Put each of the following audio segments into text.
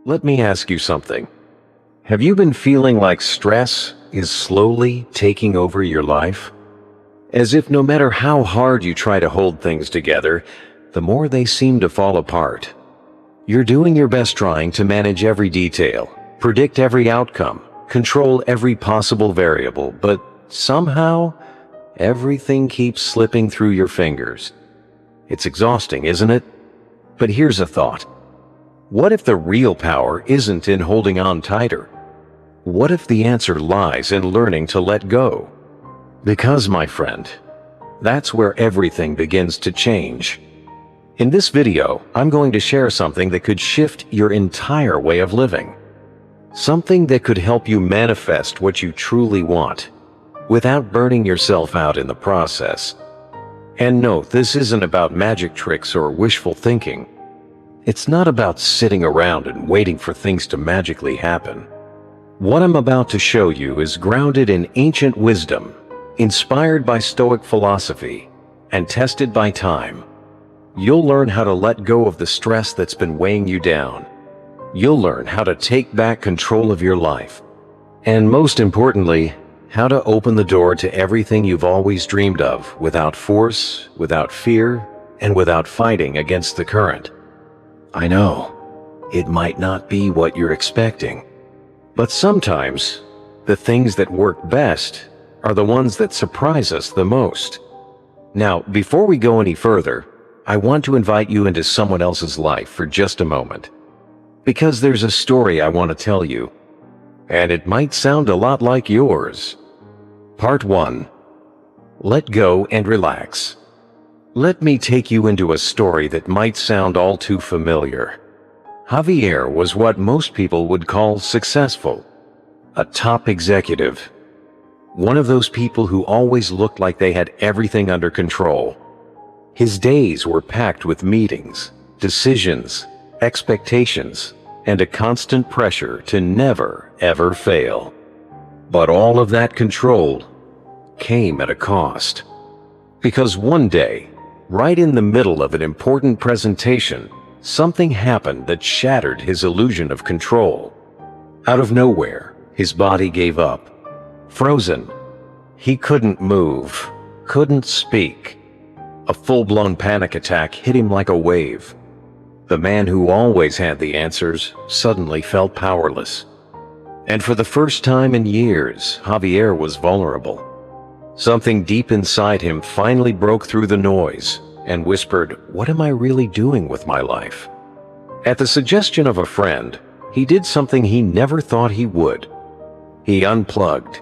Let me ask you something. Have you been feeling like stress is slowly taking over your life? As if no matter how hard you try to hold things together, the more they seem to fall apart. You're doing your best trying to manage every detail, predict every outcome, control every possible variable, but somehow, everything keeps slipping through your fingers. It's exhausting, isn't it? But here's a thought. What if the real power isn't in holding on tighter? What if the answer lies in learning to let go? Because, my friend, that's where everything begins to change. In this video, I'm going to share something that could shift your entire way of living. Something that could help you manifest what you truly want, without burning yourself out in the process. And no, this isn't about magic tricks or wishful thinking. It's not about sitting around and waiting for things to magically happen. What I'm about to show you is grounded in ancient wisdom, inspired by Stoic philosophy, and tested by time. You'll learn how to let go of the stress that's been weighing you down. You'll learn how to take back control of your life. And most importantly, how to open the door to everything you've always dreamed of without force, without fear, and without fighting against the current. I know, it might not be what you're expecting, but sometimes the things that work best are the ones that surprise us the most. Now, before we go any further, I want to invite you into someone else's life for just a moment, because there's a story I want to tell you, and it might sound a lot like yours. Part 1. Let go and relax. Let me take you into a story that might sound all too familiar. Javier was what most people would call successful, a top executive, one of those people who always looked like they had everything under control. His days were packed with meetings, decisions, expectations, and a constant pressure to never, ever fail. But all of that control came at a cost. Because one day, right in the middle of an important presentation, something happened that shattered his illusion of control. Out of nowhere, his body gave up. Frozen. He couldn't move, couldn't speak. A full-blown panic attack hit him like a wave. The man who always had the answers suddenly felt powerless. And for the first time in years, Javier was vulnerable. Something deep inside him finally broke through the noise and whispered, "What am I really doing with my life?" At the suggestion of a friend, he did something he never thought he would. He unplugged.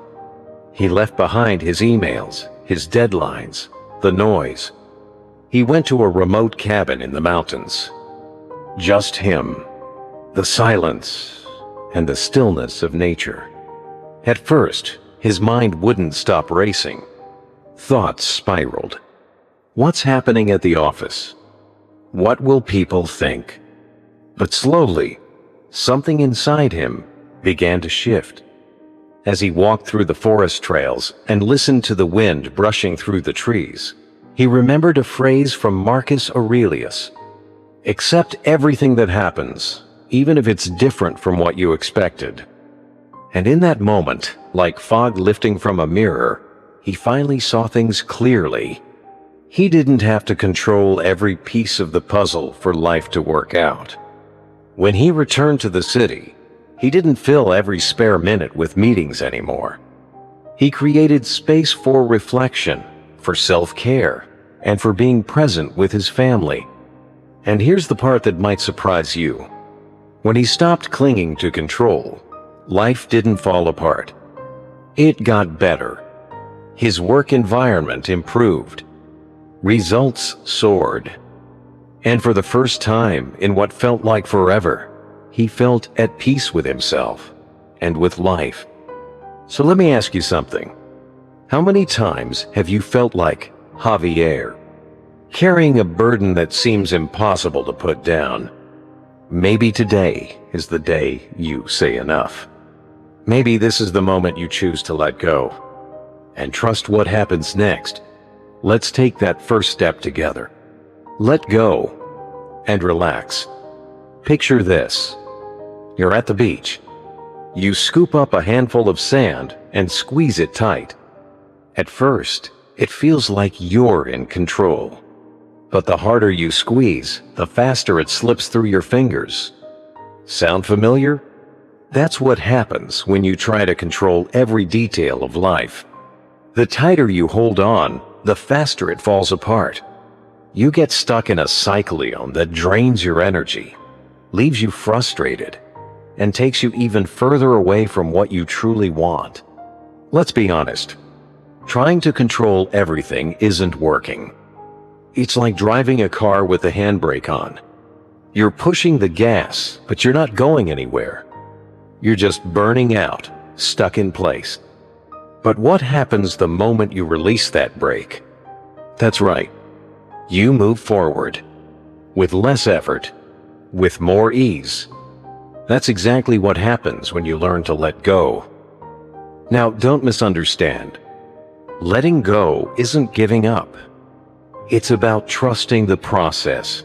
He left behind his emails, his deadlines, the noise. He went to a remote cabin in the mountains. Just him, the silence, and the stillness of nature. At first, his mind wouldn't stop racing. Thoughts spiraled. What's happening at the office? What will people think? But slowly, something inside him began to shift. As he walked through the forest trails and listened to the wind brushing through the trees, he remembered a phrase from Marcus Aurelius: "Accept everything that happens, even if it's different from what you expected." And in that moment, like fog lifting from a mirror, he finally saw things clearly. He didn't have to control every piece of the puzzle for life to work out. When he returned to the city, he didn't fill every spare minute with meetings anymore. He created space for reflection, for self-care, and for being present with his family. And here's the part that might surprise you. When he stopped clinging to control, life didn't fall apart. It got better. His work environment improved. Results soared. And for the first time in what felt like forever, he felt at peace with himself and with life. So let me ask you something. How many times have you felt like Javier, carrying a burden that seems impossible to put down? Maybe today is the day you say enough. Maybe this is the moment you choose to let go and trust what happens next. Let's take that first step together. Let go and relax. Picture this. You're at the beach. You scoop up a handful of sand and squeeze it tight. At first, it feels like you're in control. But the harder you squeeze, the faster it slips through your fingers. Sound familiar? That's what happens when you try to control every detail of life. The tighter you hold on, the faster it falls apart. You get stuck in a cyclone that drains your energy, leaves you frustrated, and takes you even further away from what you truly want. Let's be honest. Trying to control everything isn't working. It's like driving a car with the handbrake on. You're pushing the gas, but you're not going anywhere. You're just burning out, stuck in place. But what happens the moment you release that brake? That's right. You move forward. With less effort, with more ease. That's exactly what happens when you learn to let go. Now, don't misunderstand. Letting go isn't giving up. It's about trusting the process.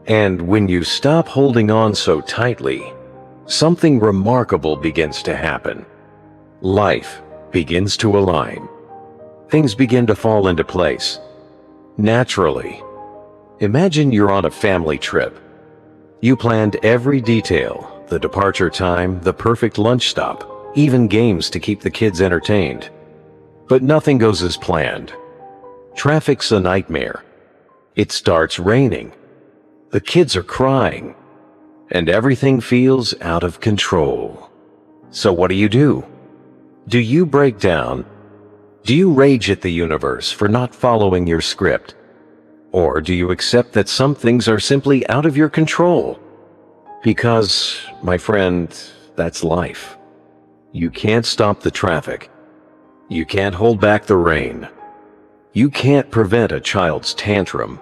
And when you stop holding on so tightly, something remarkable begins to happen. Life begins to align. Things begin to fall into place. Naturally. Imagine you're on a family trip. You planned every detail, the departure time, the perfect lunch stop, even games to keep the kids entertained. But nothing goes as planned. Traffic's a nightmare. It starts raining. The kids are crying. And everything feels out of control. So what do? Do you break down? Do you rage at the universe for not following your script? Or do you accept that some things are simply out of your control? Because, my friend, that's life. You can't stop the traffic. You can't hold back the rain. You can't prevent a child's tantrum.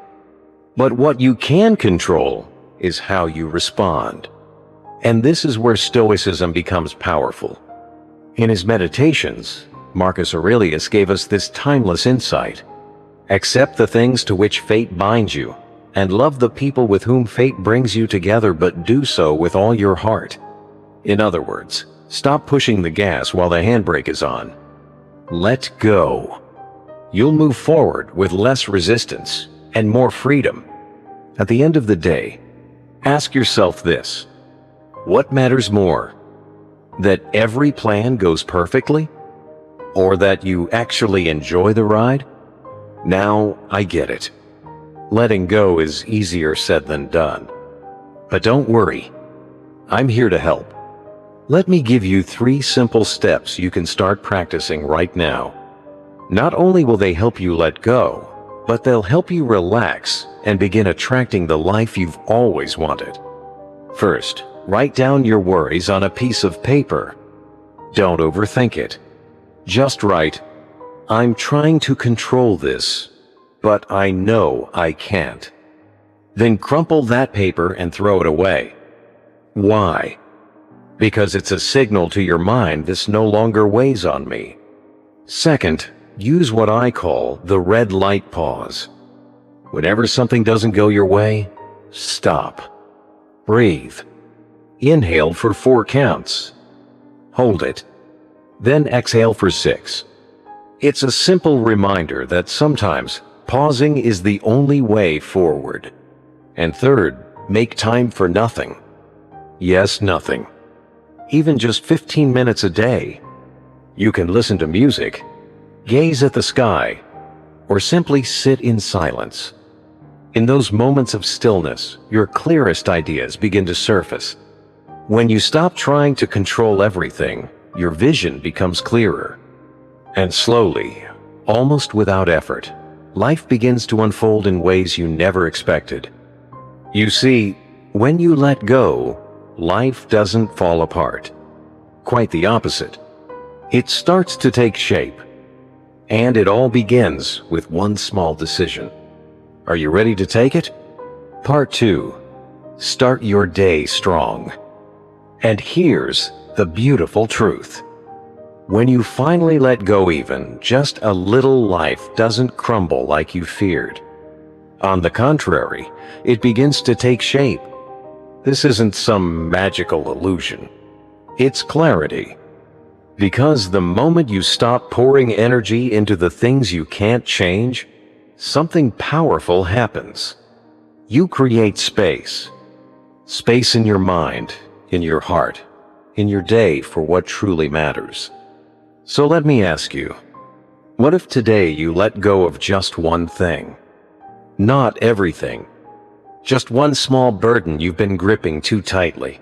But what you can control is how you respond. And this is where Stoicism becomes powerful. In his meditations, Marcus Aurelius gave us this timeless insight. Accept the things to which fate binds you, and love the people with whom fate brings you together, but do so with all your heart. In other words, stop pushing the gas while the handbrake is on. Let go. You'll move forward with less resistance and more freedom. At the end of the day, ask yourself this: what matters more? That every plan goes perfectly? Or that you actually enjoy the ride? Now I get it. Letting go is easier said than done. But don't worry. I'm here to help. Let me give you 3 simple steps you can start practicing right now. Not only will they help you let go, but they'll help you relax and begin attracting the life you've always wanted. First, write down your worries on a piece of paper. Don't overthink it. Just write, "I'm trying to control this, but I know I can't." Then crumple that paper and throw it away. Why? Because it's a signal to your mind this no longer weighs on me. Second, use what I call the red light pause. Whenever something doesn't go your way, stop. Breathe. Inhale for 4 counts. Hold it. Then exhale for 6. It's a simple reminder that sometimes pausing is the only way forward. And third, make time for nothing. Yes, nothing. Even just 15 minutes a day. You can listen to music, gaze at the sky, or simply sit in silence. In those moments of stillness, your clearest ideas begin to surface. When you stop trying to control everything, your vision becomes clearer. And slowly, almost without effort, life begins to unfold in ways you never expected. You see, when you let go, life doesn't fall apart. Quite the opposite. It starts to take shape. And it all begins with one small decision. Are you ready to take it? Part 2. Start your day strong. And here's the beautiful truth. When you finally let go, even just a little, life doesn't crumble like you feared. On the contrary, it begins to take shape. This isn't some magical illusion. It's clarity. Because the moment you stop pouring energy into the things you can't change, something powerful happens. You create space. Space in your mind, in your heart, in your day for what truly matters. So let me ask you, what if today you let go of just one thing? Not everything. Just one small burden you've been gripping too tightly.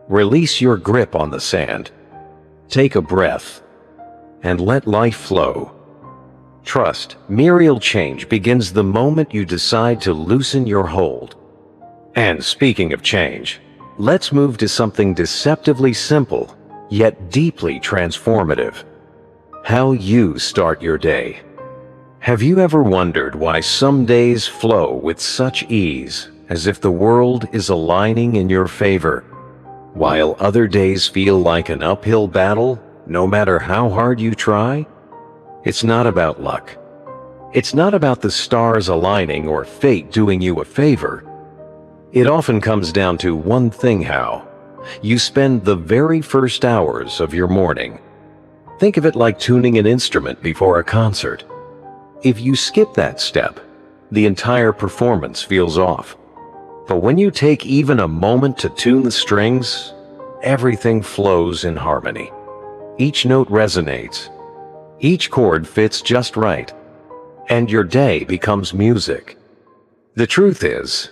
Release your grip on the sand. Take a breath and let life flow. Trust, real change begins the moment you decide to loosen your hold. And speaking of change, let's move to something deceptively simple, yet deeply transformative. How you start your day. Have you ever wondered why some days flow with such ease, as if the world is aligning in your favor, while other days feel like an uphill battle, no matter how hard you try? It's not about luck. It's not about the stars aligning or fate doing you a favor. It often comes down to one thing: how you spend the very first hours of your morning. Think of it like tuning an instrument before a concert. If you skip that step, the entire performance feels off. But when you take even a moment to tune the strings, everything flows in harmony. Each note resonates. Each chord fits just right. And your day becomes music. The truth is,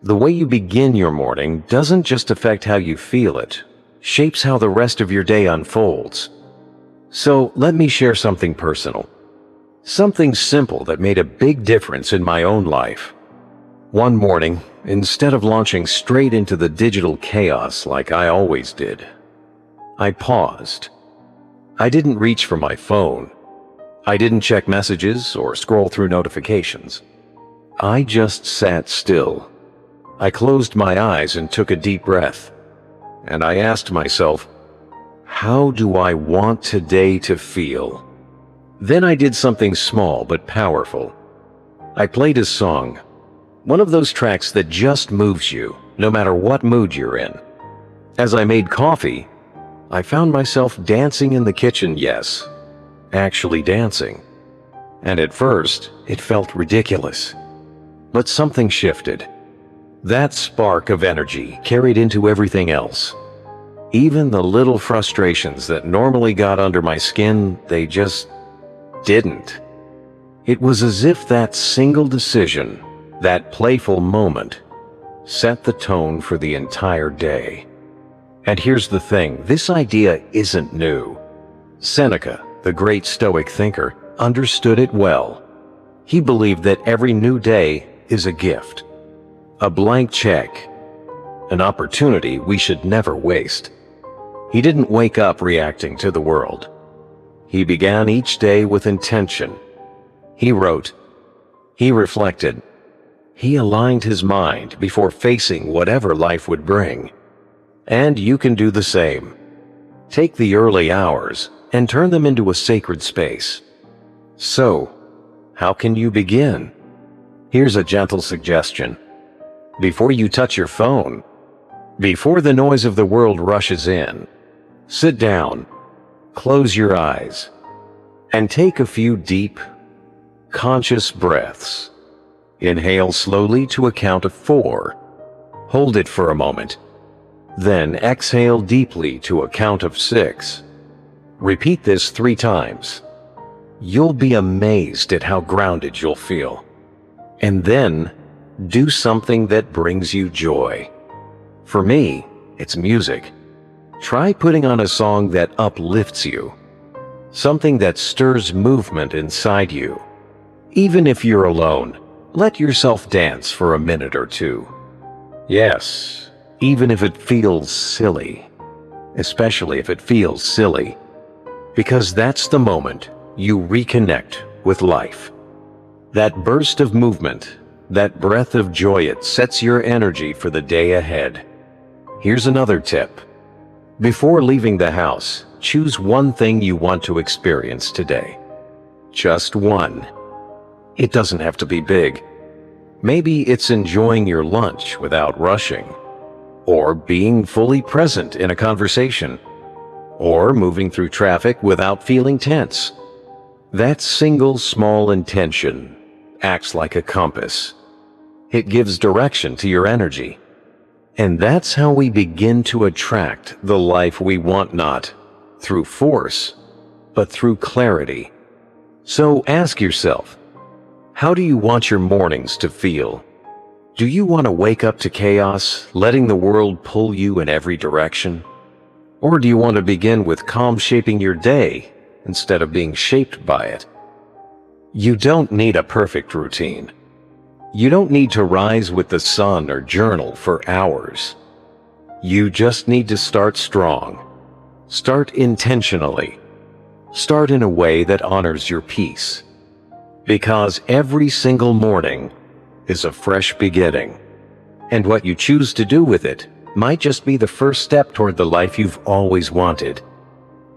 the way you begin your morning doesn't just affect how you feel, it shapes how the rest of your day unfolds. So let me share something personal. Something simple that made a big difference in my own life. One morning, instead of launching straight into the digital chaos like I always did, I paused. I didn't reach for my phone. I didn't check messages or scroll through notifications. I just sat still. I closed my eyes and took a deep breath. And I asked myself, how do I want today to feel? Then I did something small but powerful. I played a song, one of those tracks that just moves you, no matter what mood you're in. As I made coffee, I found myself dancing in the kitchen, yes, actually dancing. And at first, it felt ridiculous. But something shifted. That spark of energy carried into everything else. Even the little frustrations that normally got under my skin, they just didn't. It was as if that single decision, that playful moment, set the tone for the entire day. And here's the thing, this idea isn't new. Seneca, the great Stoic thinker, understood it well. He believed that every new day is a gift, a blank check, an opportunity we should never waste. He didn't wake up reacting to the world. He began each day with intention. He wrote. He reflected. He aligned his mind before facing whatever life would bring. And you can do the same. Take the early hours and turn them into a sacred space. So, how can you begin? Here's a gentle suggestion. Before you touch your phone, before the noise of the world rushes in, sit down, close your eyes, and take a few deep, conscious breaths. Inhale slowly to a count of 4. Hold it for a moment. Then exhale deeply to a count of 6. Repeat this 3 times. You'll be amazed at how grounded you'll feel. And then, do something that brings you joy. For me, it's music. Try putting on a song that uplifts you. Something that stirs movement inside you. Even if you're alone, let yourself dance for a minute or 2. Yes, even if it feels silly. Especially if it feels silly. Because that's the moment you reconnect with life. That burst of movement, that breath of joy, it sets your energy for the day ahead. Here's another tip. Before leaving the house, choose one thing you want to experience today. Just one. It doesn't have to be big. Maybe it's enjoying your lunch without rushing. or being fully present in a conversation, or moving through traffic without feeling tense. That single small intention acts like a compass. It gives direction to your energy. And that's how we begin to attract the life we want, not through force, but through clarity. So ask yourself, how do you want your mornings to feel? Do you want to wake up to chaos, letting the world pull you in every direction? Or do you want to begin with calm, shaping your day instead of being shaped by it? You don't need a perfect routine. You don't need to rise with the sun or journal for hours. You just need to start strong. Start intentionally. Start in a way that honors your peace. Because every single morning is a fresh beginning. And what you choose to do with it might just be the first step toward the life you've always wanted.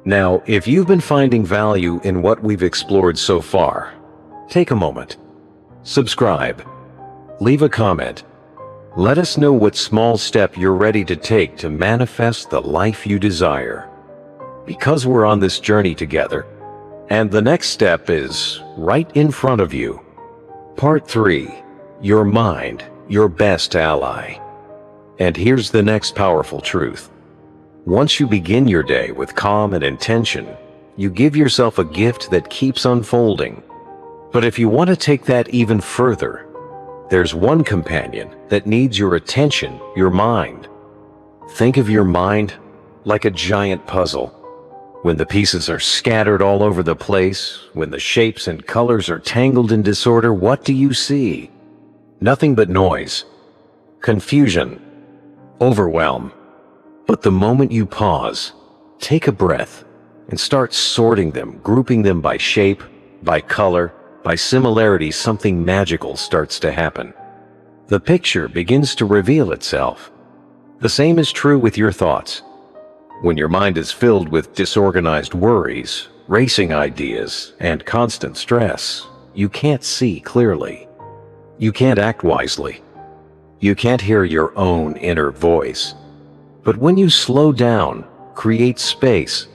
Now, if you've been finding value in what we've explored so far, take a moment. Subscribe. Leave a comment. Let us know what small step you're ready to take to manifest the life you desire. Because we're on this journey together, and the next step is right in front of you. Part 3. Your mind, your best ally. And here's the next powerful truth. Once you begin your day with calm and intention, you give yourself a gift that keeps unfolding. But if you want to take that even further, there's one companion that needs your attention, your mind. Think of your mind like a giant puzzle. When the pieces are scattered all over the place, when the shapes and colors are tangled in disorder, what do you see? Nothing but noise, confusion, overwhelm. But the moment you pause, take a breath, and start sorting them, grouping them by shape, by color, by similarity, something magical starts to happen. The picture begins to reveal itself. The same is true with your thoughts. When your mind is filled with disorganized worries, racing ideas, and constant stress, you can't see clearly. You can't act wisely. You can't hear your own inner voice. But when you slow down, create space,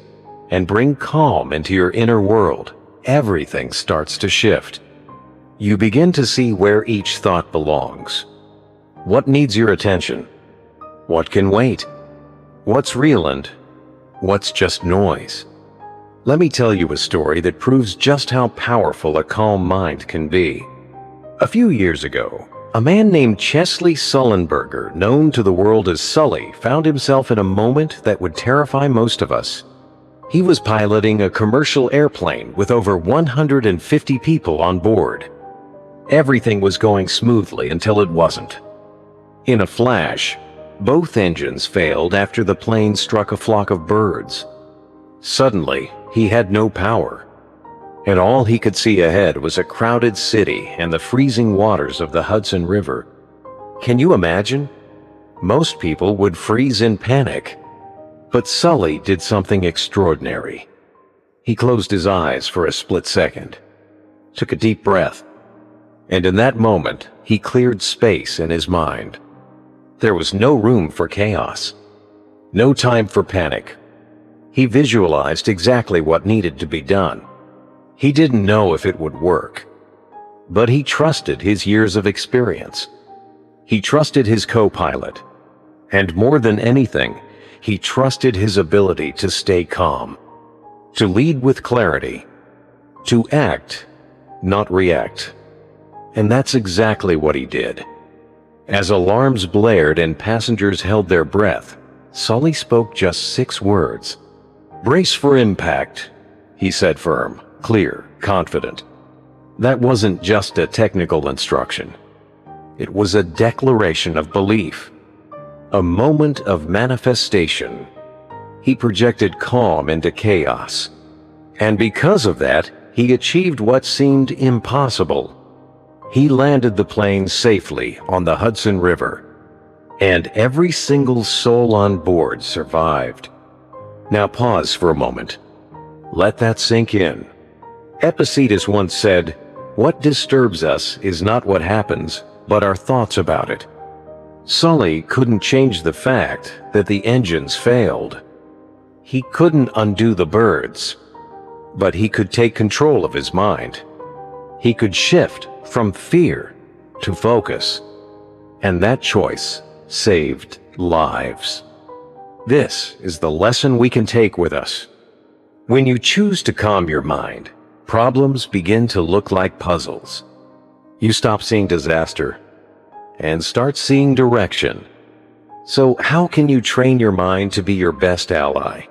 and bring calm into your inner world, everything starts to shift. You begin to see where each thought belongs. What needs your attention? What can wait? What's real and what's just noise? Let me tell you a story that proves just how powerful a calm mind can be. A few years ago, a man named Chesley Sullenberger, known to the world as Sully, found himself in a moment that would terrify most of us. He was piloting a commercial airplane with over 150 people on board. Everything was going smoothly until it wasn't. In a flash, both engines failed after the plane struck a flock of birds. Suddenly, he had no power, and all he could see ahead was a crowded city and the freezing waters of the Hudson River. Can you imagine? Most people would freeze in panic. But Sully did something extraordinary. He closed his eyes for a split second, took a deep breath, and in that moment, he cleared space in his mind. There was no room for chaos, no time for panic. He visualized exactly what needed to be done. He didn't know if it would work, but he trusted his years of experience. He trusted his co-pilot, and more than anything, he trusted his ability to stay calm, to lead with clarity, to act, not react. And that's exactly what he did. As alarms blared and passengers held their breath, Sully spoke just 6 words. "Brace for impact," he said, firm, clear, confident. That wasn't just a technical instruction. It was a declaration of belief, a moment of manifestation. He projected calm into chaos. And because of that, he achieved what seemed impossible. He landed the plane safely on the Hudson River, and every single soul on board survived. Now pause for a moment. Let that sink in. Epictetus once said, "What disturbs us is not what happens, but our thoughts about it." Sully couldn't change the fact that the engines failed. He couldn't undo the birds, but he could take control of his mind. He could shift from fear to focus, and that choice saved lives. This is the lesson we can take with us. When you choose to calm your mind, problems begin to look like puzzles. You stop seeing disaster and start seeing direction. So how can you train your mind to be your best ally?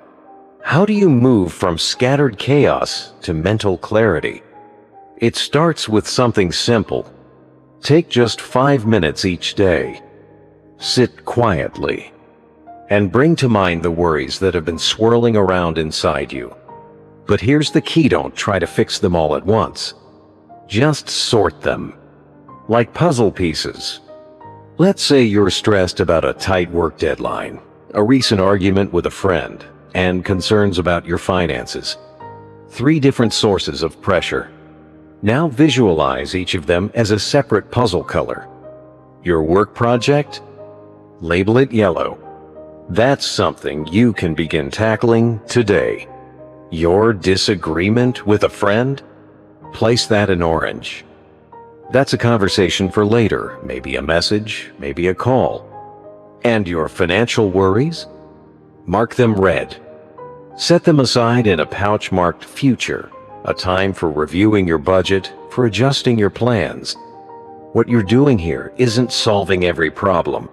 How do you move from scattered chaos to mental clarity? It starts with something simple. Take just 5 minutes each day. Sit quietly and bring to mind the worries that have been swirling around inside you. But here's the key: don't try to fix them all at once. Just sort them, like puzzle pieces. Let's say you're stressed about a tight work deadline, a recent argument with a friend, and concerns about your finances. 3 different sources of pressure. Now visualize each of them as a separate puzzle color. Your work project? Label it yellow. That's something you can begin tackling today. Your disagreement with a friend? Place that in orange. That's a conversation for later, maybe a message, maybe a call. And your financial worries? Mark them red. Set them aside in a pouch marked future, a time for reviewing your budget, for adjusting your plans. What you're doing here isn't solving every problem.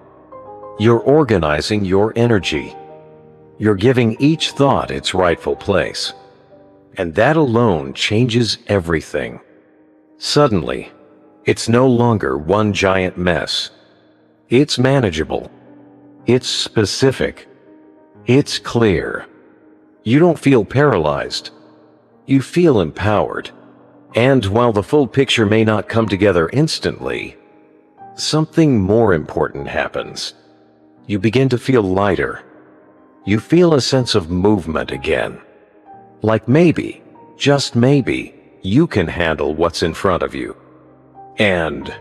You're organizing your energy. You're giving each thought its rightful place. And that alone changes everything. Suddenly, it's no longer one giant mess. It's manageable. It's specific. It's clear. You don't feel paralyzed. You feel empowered. And while the full picture may not come together instantly, something more important happens. You begin to feel lighter. You feel a sense of movement again. Like maybe, just maybe, you can handle what's in front of you. And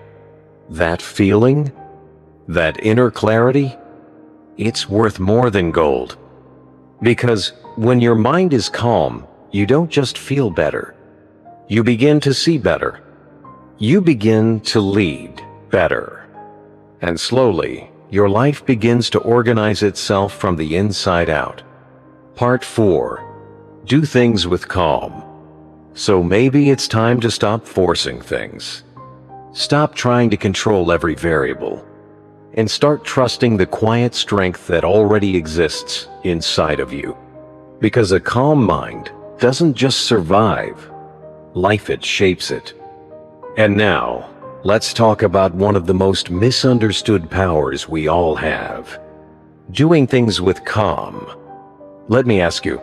that feeling, that inner clarity, it's worth more than gold. Because when your mind is calm, you don't just feel better. You begin to see better. You begin to lead better. And slowly, your life begins to organize itself from the inside out. Part 4. Do things with calm. So maybe it's time to stop forcing things. Stop trying to control every variable. And start trusting the quiet strength that already exists inside of you. Because a calm mind doesn't just survive. Life it shapes it. And now, let's talk about one of the most misunderstood powers we all have. Doing things with calm. Let me ask you,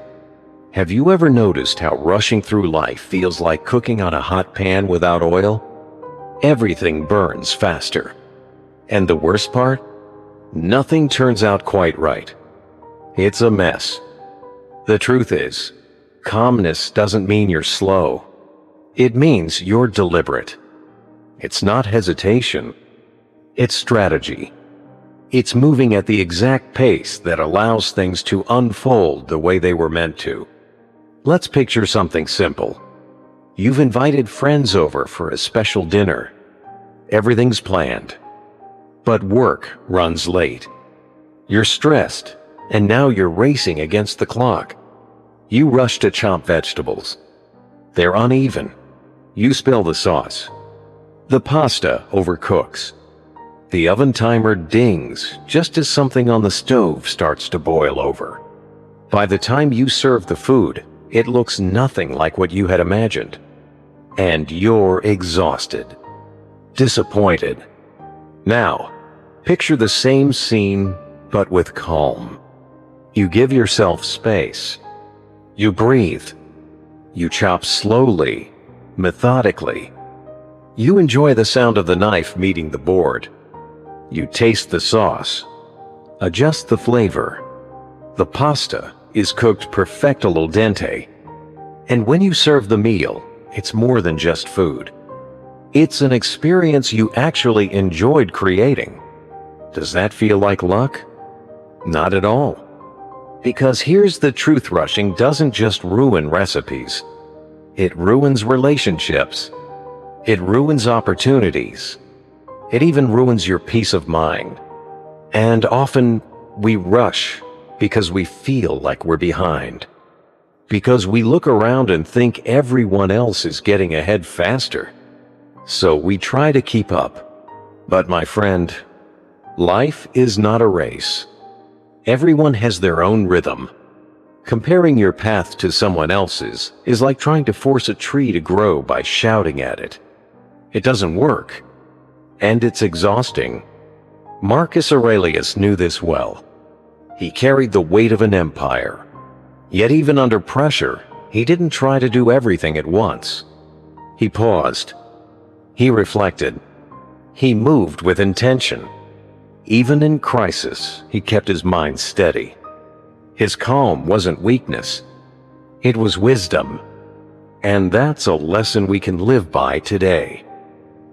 have you ever noticed how rushing through life feels like cooking on a hot pan without oil? Everything burns faster. And the worst part? Nothing turns out quite right. It's a mess. The truth is, calmness doesn't mean you're slow. It means you're deliberate. It's not hesitation. It's strategy. It's moving at the exact pace that allows things to unfold the way they were meant to. Let's picture something simple. You've invited friends over for a special dinner. Everything's planned. But work runs late. You're stressed, and now you're racing against the clock. You rush to chop vegetables. They're uneven. You spill the sauce. The pasta overcooks. The oven timer dings just as something on the stove starts to boil over. By the time you serve the food, it looks nothing like what you had imagined. And you're exhausted. Disappointed. Now, picture the same scene, but with calm. You give yourself space. You breathe. You chop slowly, methodically. You enjoy the sound of the knife meeting the board. You taste the sauce. Adjust the flavor. The pasta is cooked perfecto al dente. And when you serve the meal, it's more than just food. It's an experience you actually enjoyed creating. Does that feel like luck? Not at all. Because here's the truth: rushing doesn't just ruin recipes. It ruins relationships. It ruins opportunities. It even ruins your peace of mind. And often we rush because we feel like we're behind. Because we look around and think everyone else is getting ahead faster. So we try to keep up. But my friend, life is not a race. Everyone has their own rhythm. Comparing your path to someone else's is like trying to force a tree to grow by shouting at it. It doesn't work. And it's exhausting. Marcus Aurelius knew this well. He carried the weight of an empire. Yet even under pressure, he didn't try to do everything at once. He paused. He reflected. He moved with intention. Even in crisis, he kept his mind steady. His calm wasn't weakness. It was wisdom. And that's a lesson we can live by today.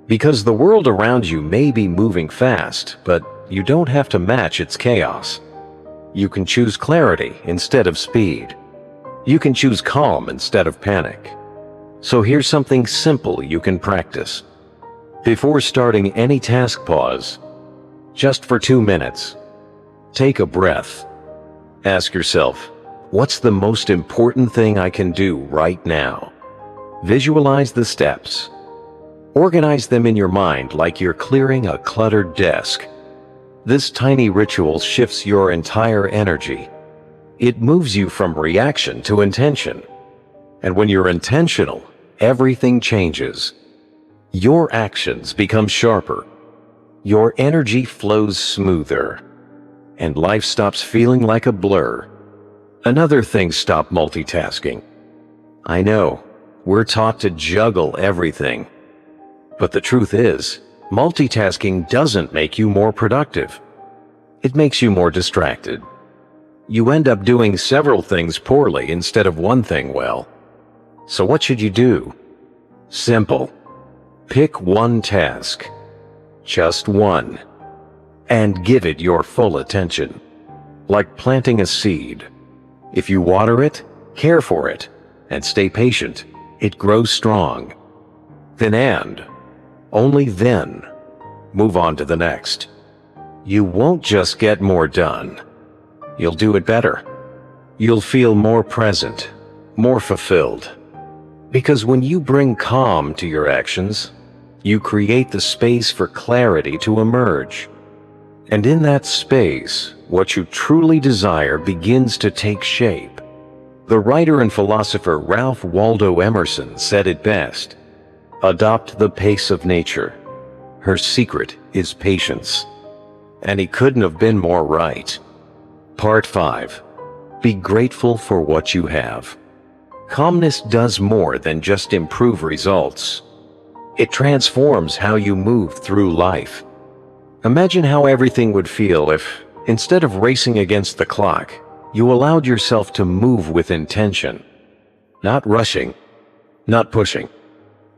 Because the world around you may be moving fast, but you don't have to match its chaos. You can choose clarity instead of speed. You can choose calm instead of panic. So here's something simple you can practice. Before starting any task, pause. Just for 2 minutes. Take a breath. Ask yourself, what's the most important thing I can do right now? Visualize the steps. Organize them in your mind like you're clearing a cluttered desk. This tiny ritual shifts your entire energy. It moves you from reaction to intention. And when you're intentional, everything changes. Your actions become sharper. Your energy flows smoother. And life stops feeling like a blur. Another thing: stop multitasking. I know, we're taught to juggle everything. But the truth is, multitasking doesn't make you more productive. It makes you more distracted. You end up doing several things poorly instead of one thing well. So what should you do? Simple. Pick one task. Just one. And give it your full attention. Like planting a seed. If you water it, care for it, and stay patient, it grows strong. Only then, move on to the next. You won't just get more done. You'll do it better. You'll feel more present, more fulfilled. Because when you bring calm to your actions, you create the space for clarity to emerge. And in that space, what you truly desire begins to take shape. The writer and philosopher Ralph Waldo Emerson said it best: adopt the pace of nature. Her secret is patience. And he couldn't have been more right. Part 5. Be grateful for what you have. Calmness does more than just improve results. It transforms how you move through life. Imagine how everything would feel if, instead of racing against the clock, you allowed yourself to move with intention. Not rushing, not pushing,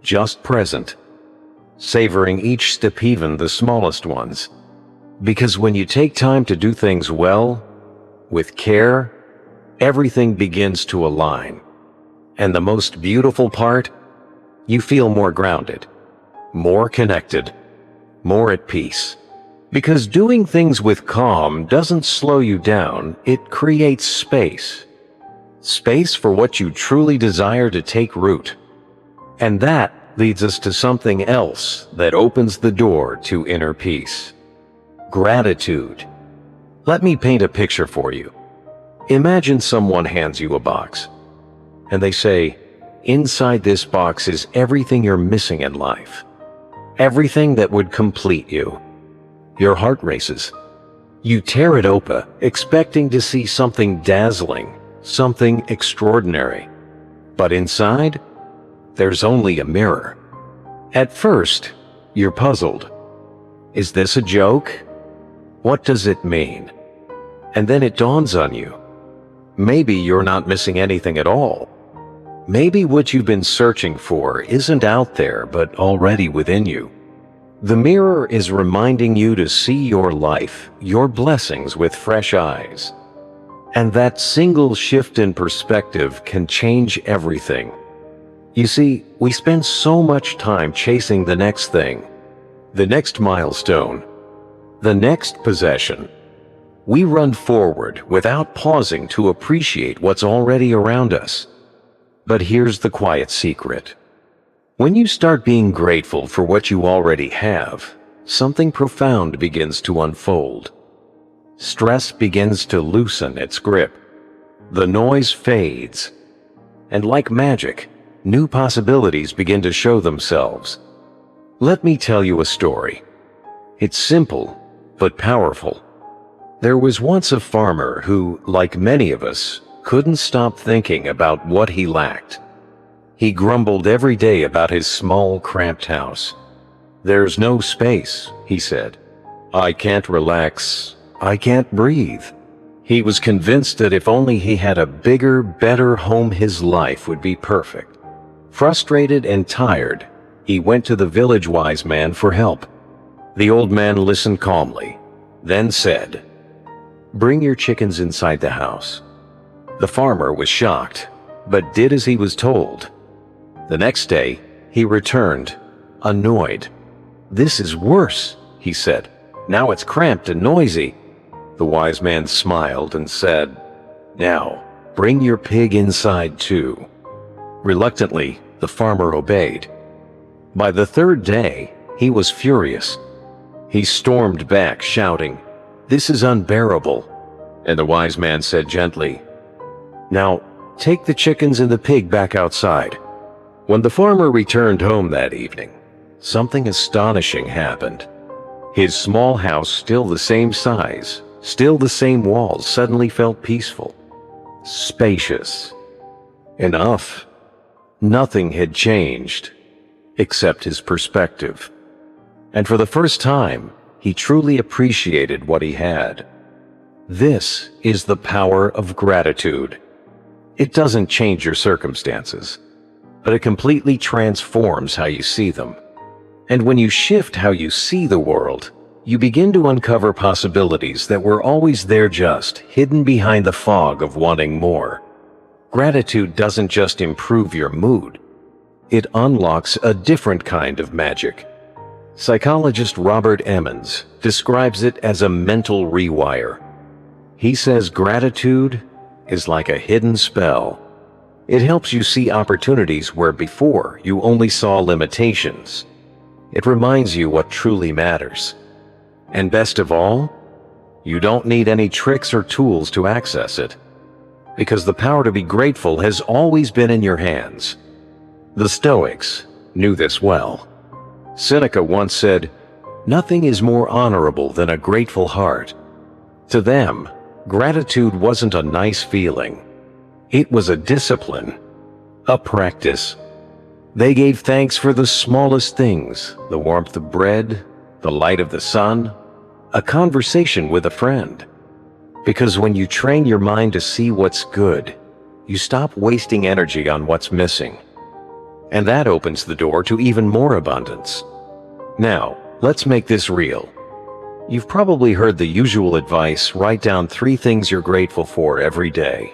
just present. Savoring each step, even the smallest ones. Because when you take time to do things well, with care, everything begins to align. And the most beautiful part? You feel more grounded, more connected, more at peace. Because doing things with calm doesn't slow you down, it creates space. Space for what you truly desire to take root. And that leads us to something else that opens the door to inner peace. Gratitude. Let me paint a picture for you. Imagine someone hands you a box, and they say, inside this box is everything you're missing in life. Everything that would complete you. Your heart races. You tear it open, expecting to see something dazzling, something extraordinary. But inside, there's only a mirror. At first, you're puzzled. Is this a joke? What does it mean? And then it dawns on you. Maybe you're not missing anything at all. Maybe what you've been searching for isn't out there but already within you. The mirror is reminding you to see your life, your blessings with fresh eyes. And that single shift in perspective can change everything. You see, we spend so much time chasing the next thing, the next milestone, the next possession. We run forward without pausing to appreciate what's already around us. But here's the quiet secret. When you start being grateful for what you already have, something profound begins to unfold. Stress begins to loosen its grip. The noise fades. And like magic, new possibilities begin to show themselves. Let me tell you a story. It's simple, but powerful. There was once a farmer who, like many of us, couldn't stop thinking about what he lacked. He grumbled every day about his small, cramped house. "There's no space," he said. "I can't relax. I can't breathe." He was convinced that if only he had a bigger, better home, his life would be perfect. Frustrated and tired, he went to the village wise man for help. The old man listened calmly, then said, "Bring your chickens inside the house." The farmer was shocked, but did as he was told. The next day, he returned, annoyed. "This is worse," he said. "Now it's cramped and noisy." The wise man smiled and said, "Now, bring your pig inside too." Reluctantly, the farmer obeyed. By the third day, he was furious. He stormed back, shouting, "This is unbearable." And the wise man said gently, "Now, take the chickens and the pig back outside." When the farmer returned home that evening, something astonishing happened. His small house, still the same size, still the same walls, suddenly felt peaceful, spacious, enough. Nothing had changed, except his perspective. And for the first time, he truly appreciated what he had. This is the power of gratitude. It doesn't change your circumstances, but it completely transforms how you see them. And when you shift how you see the world, you begin to uncover possibilities that were always there, just hidden behind the fog of wanting more. Gratitude doesn't just improve your mood, it unlocks a different kind of magic. Psychologist Robert Emmons describes it as a mental rewire. He says gratitude is like a hidden spell. It helps you see opportunities where before you only saw limitations. It reminds you what truly matters. And best of all, you don't need any tricks or tools to access it, because the power to be grateful has always been in your hands. The Stoics knew this well. Seneca once said, "Nothing is more honorable than a grateful heart." To them, gratitude wasn't a nice feeling. It was a discipline, a practice. They gave thanks for the smallest things, the warmth of bread, the light of the sun, a conversation with a friend. Because when you train your mind to see what's good, you stop wasting energy on what's missing. And that opens the door to even more abundance. Now, let's make this real. You've probably heard the usual advice: write down 3 things you're grateful for every day.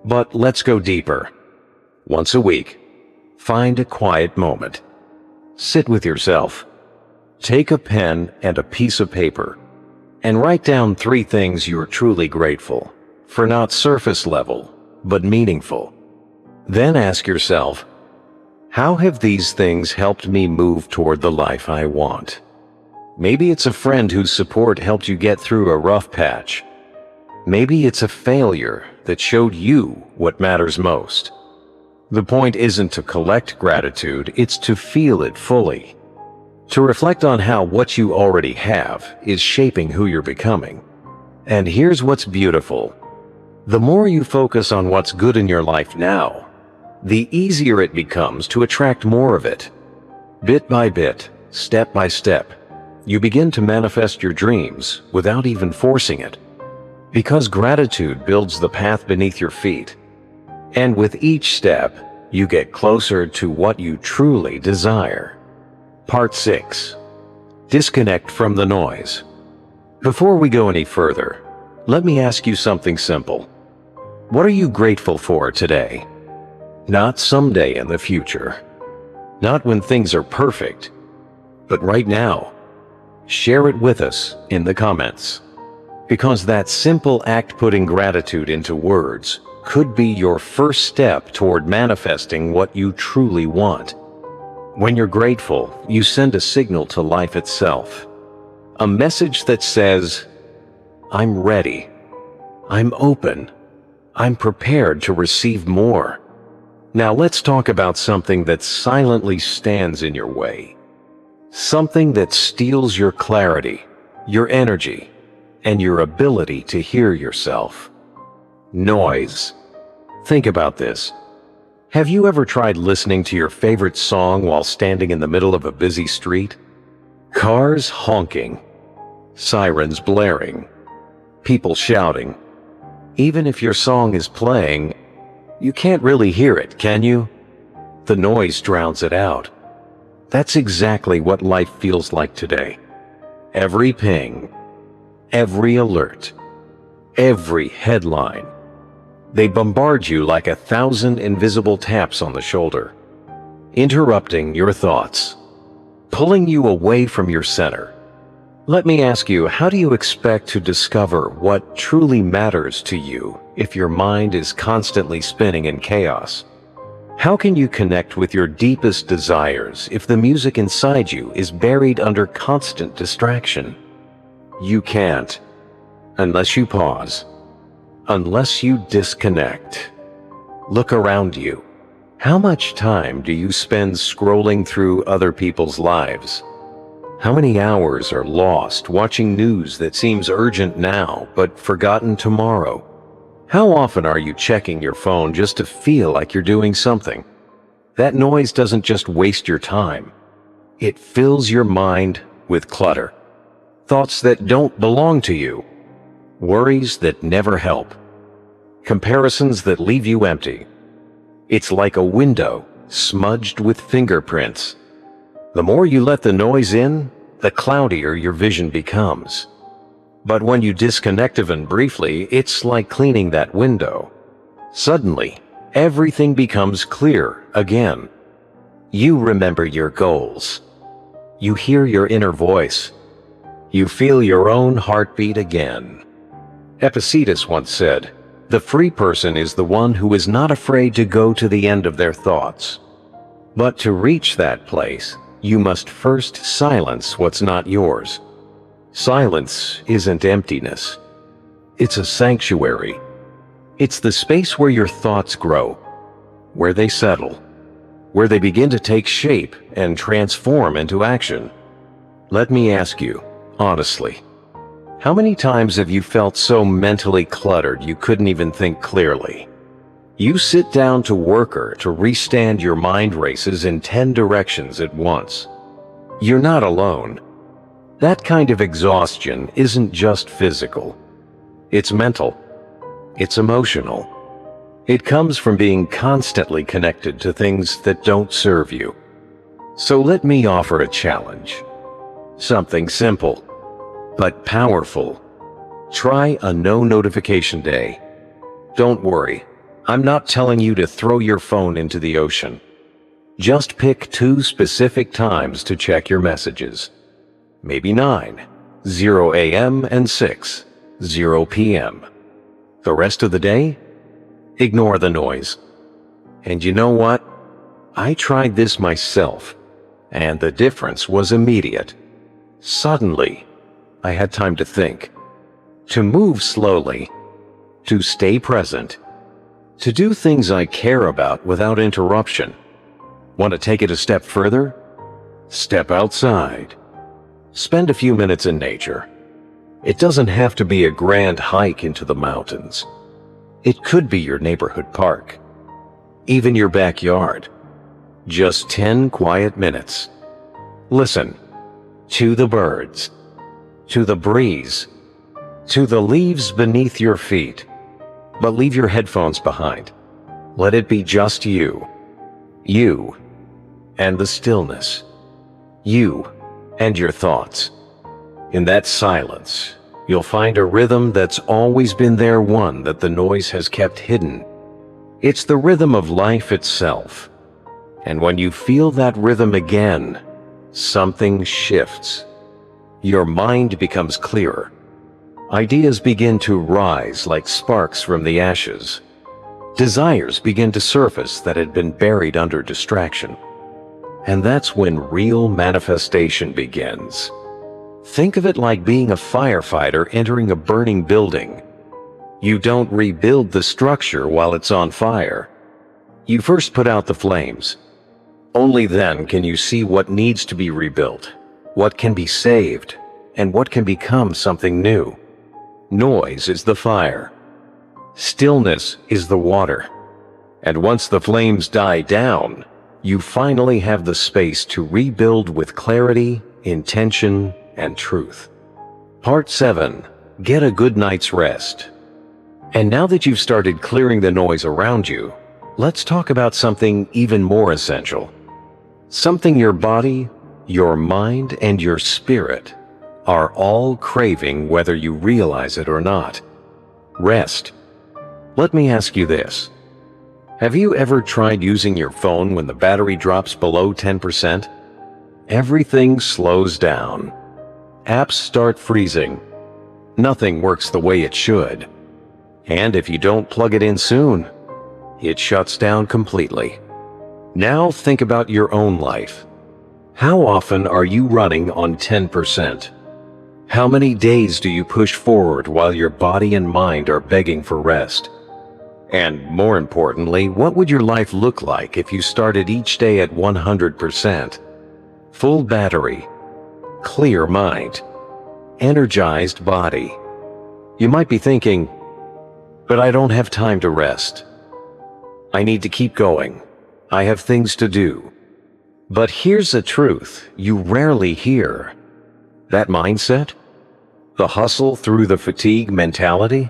But let's go deeper. Once a week, find a quiet moment. Sit with yourself. Take a pen and a piece of paper, and write down 3 things you're truly grateful for, not surface level, but meaningful. Then ask yourself, how have these things helped me move toward the life I want? Maybe it's a friend whose support helped you get through a rough patch. Maybe it's a failure that showed you what matters most. The point isn't to collect gratitude, it's to feel it fully. To reflect on how what you already have is shaping who you're becoming. And here's what's beautiful. The more you focus on what's good in your life now, the easier it becomes to attract more of it. Bit by bit, step by step, you begin to manifest your dreams without even forcing it. Because gratitude builds the path beneath your feet. And with each step, you get closer to what you truly desire. Part 6. Disconnect from the noise. Before we go any further, let me ask you something simple. What are you grateful for today? Not someday in the future. Not when things are perfect, but right now. Share it with us in the comments. Because that simple act, putting gratitude into words, could be your first step toward manifesting what you truly want. When you're grateful, you send a signal to life itself. A message that says, I'm ready. I'm open. I'm prepared to receive more. Now let's talk about something that silently stands in your way. Something that steals your clarity, your energy, and your ability to hear yourself. Noise. Think about this. Have you ever tried listening to your favorite song while standing in the middle of a busy street? Cars honking, sirens blaring, people shouting. Even if your song is playing, you can't really hear it, can you? The noise drowns it out. That's exactly what life feels like today. Every ping, every alert, every headline. They bombard you like 1,000 invisible taps on the shoulder, interrupting your thoughts, pulling you away from your center. Let me ask you, how do you expect to discover what truly matters to you if your mind is constantly spinning in chaos? How can you connect with your deepest desires if the music inside you is buried under constant distraction? You can't, unless you pause, unless you disconnect. Look around you. How much time do you spend scrolling through other people's lives? How many hours are lost watching news that seems urgent now but forgotten tomorrow? How often are you checking your phone just to feel like you're doing something? That noise doesn't just waste your time. It fills your mind with clutter. Thoughts that don't belong to you. Worries that never help. Comparisons that leave you empty. It's like a window smudged with fingerprints. The more you let the noise in, the cloudier your vision becomes. But when you disconnect even briefly, it's like cleaning that window. Suddenly, everything becomes clear again. You remember your goals. You hear your inner voice. You feel your own heartbeat again. Epictetus once said, "The free person is the one who is not afraid to go to the end of their thoughts." But to reach that place, you must first silence what's not yours. Silence isn't emptiness. It's a sanctuary. It's the space where your thoughts grow, where they settle, where they begin to take shape and transform into action. Let me ask you, honestly, how many times have you felt so mentally cluttered you couldn't even think clearly? You sit down to work or to restand, your mind races in 10 directions at once. You're not alone. That kind of exhaustion isn't just physical. It's mental. It's emotional. It comes from being constantly connected to things that don't serve you. So let me offer a challenge. Something simple, but powerful. Try a no notification day. Don't worry, I'm not telling you to throw your phone into the ocean. Just pick 2 specific times to check your messages. Maybe 9, 0 a.m. and 6, 0 p.m. The rest of the day, ignore the noise. And you know what? I tried this myself, and the difference was immediate. Suddenly, I had time to think, to move slowly, to stay present, to do things I care about without interruption. Want to take it a step further? Step outside. Spend a few minutes in nature. It doesn't have to be a grand hike into the mountains. It could be your neighborhood park, even your backyard. Just 10 quiet minutes. Listen to the birds, to the breeze, to the leaves beneath your feet. But leave your headphones behind. Let it be just you and the stillness, you and your thoughts. In that silence, you'll find a rhythm that's always been there, one that the noise has kept hidden. It's the rhythm of life itself. And when you feel that rhythm again, something shifts. Your mind becomes clearer. Ideas begin to rise like sparks from the ashes. Desires begin to surface that had been buried under distraction. And that's when real manifestation begins. Think of it like being a firefighter entering a burning building. You don't rebuild the structure while it's on fire. You first put out the flames. Only then can you see what needs to be rebuilt, what can be saved, and what can become something new. Noise is the fire. Stillness is the water. And once the flames die down, you finally have the space to rebuild with clarity, intention, and truth. Part 7. Get a good night's rest. And now that you've started clearing the noise around you, let's talk about something even more essential. Something your body, your mind, and your spirit are all craving, whether you realize it or not. Rest. Let me ask you this. Have you ever tried using your phone when the battery drops below 10%? Everything slows down. Apps start freezing. Nothing works the way it should. And if you don't plug it in soon, it shuts down completely. Now think about your own life. How often are you running on 10%? How many days do you push forward while your body and mind are begging for rest? And more importantly, what would your life look like if you started each day at 100%? Full battery, clear mind, energized body. You might be thinking, but I don't have time to rest. I need to keep going. I have things to do. But here's the truth you rarely hear. That mindset, the hustle through the fatigue mentality,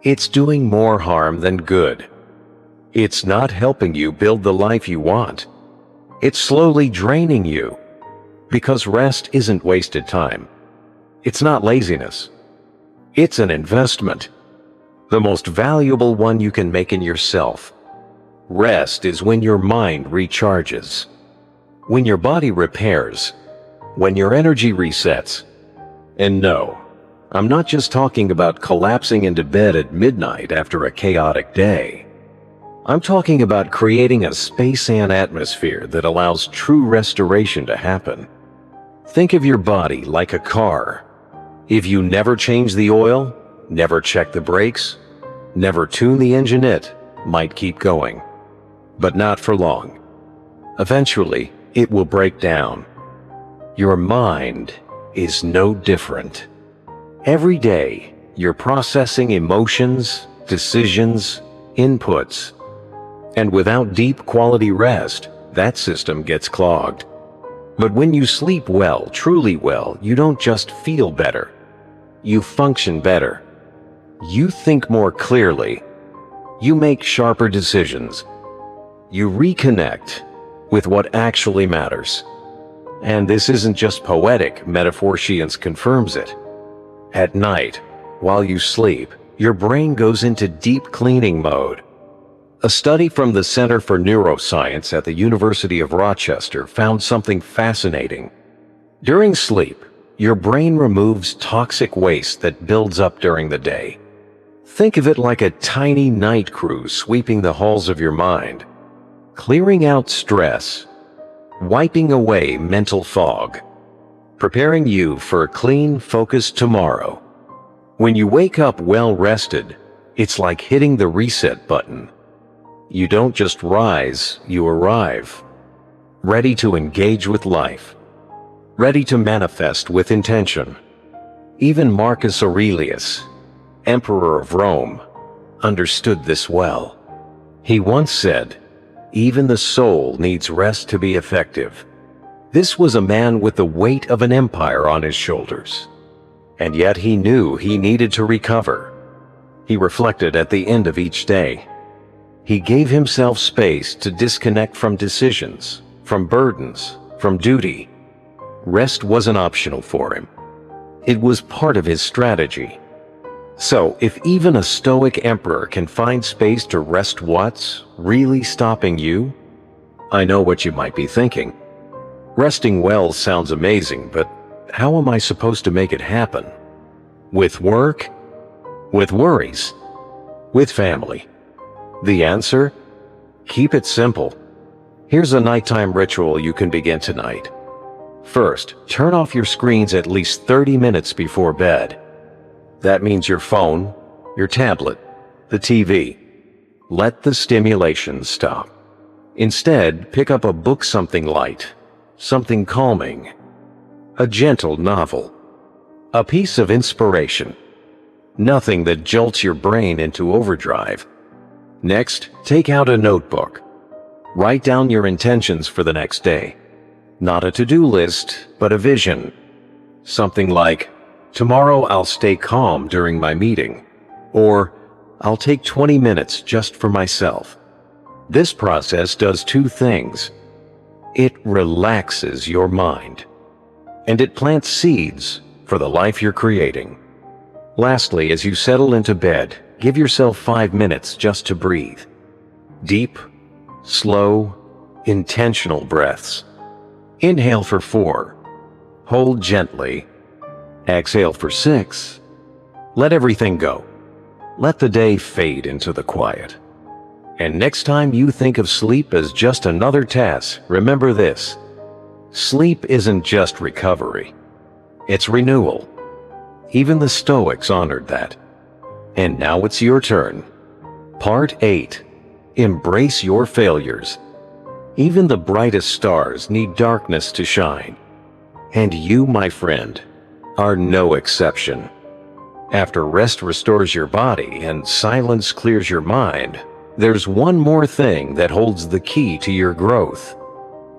it's doing more harm than good. It's not helping you build the life you want. It's slowly draining you. Because rest isn't wasted time. It's not laziness. It's an investment. The most valuable one you can make in yourself. Rest is when your mind recharges. When your body repairs. When your energy resets. And no, I'm not just talking about collapsing into bed at midnight after a chaotic day. I'm talking about creating a space and atmosphere that allows true restoration to happen. Think of your body like a car. If you never change the oil, never check the brakes, never tune the engine, it might keep going. But not for long. Eventually, it will break down. Your mind is no different. Every day, you're processing emotions, decisions, inputs. And without deep quality rest, that system gets clogged. But when you sleep well, truly well, you don't just feel better. You function better. You think more clearly. You make sharper decisions. You reconnect with what actually matters. And this isn't just poetic, metaphor science confirms it. At night, while you sleep, your brain goes into deep cleaning mode. A study from the Center for Neuroscience at the University of Rochester found something fascinating. During sleep, your brain removes toxic waste that builds up during the day. Think of it like a tiny night crew sweeping the halls of your mind, clearing out stress, wiping away mental fog, preparing you for a clean, focused tomorrow. When you wake up well-rested, it's like hitting the reset button. You don't just rise, you arrive. Ready to engage with life. Ready to manifest with intention. Even Marcus Aurelius, Emperor of Rome, understood this well. He once said, "Even the soul needs rest to be effective." This was a man with the weight of an empire on his shoulders. And yet he knew he needed to recover. He reflected at the end of each day. He gave himself space to disconnect from decisions, from burdens, from duty. Rest wasn't optional for him. It was part of his strategy. So, if even a Stoic emperor can find space to rest, what's really stopping you? I know what you might be thinking. Resting well sounds amazing, but how am I supposed to make it happen? With work? With worries? With family? The answer? Keep it simple. Here's a nighttime ritual you can begin tonight. First, turn off your screens at least 30 minutes before bed. That means your phone, your tablet, the TV. Let the stimulation stop. Instead, pick up a book, something light, something calming, a gentle novel, a piece of inspiration, nothing that jolts your brain into overdrive. Next, take out a notebook. Write down your intentions for the next day. Not a to-do list, but a vision. Something like, tomorrow I'll stay calm during my meeting, or I'll take 20 minutes just for myself. This process does two things. It relaxes your mind, and it plants seeds for the life you're creating. Lastly, as you settle into bed, give yourself 5 minutes just to breathe. Deep, slow, intentional breaths. Inhale for 4. Hold gently. Exhale for 6. Let everything go. Let the day fade into the quiet. And next time you think of sleep as just another task, remember this. Sleep isn't just recovery. It's renewal. Even the Stoics honored that. And now it's your turn. Part 8. Embrace your failures. Even the brightest stars need darkness to shine. And you, my friend, are no exception. After rest restores your body and silence clears your mind, there's one more thing that holds the key to your growth.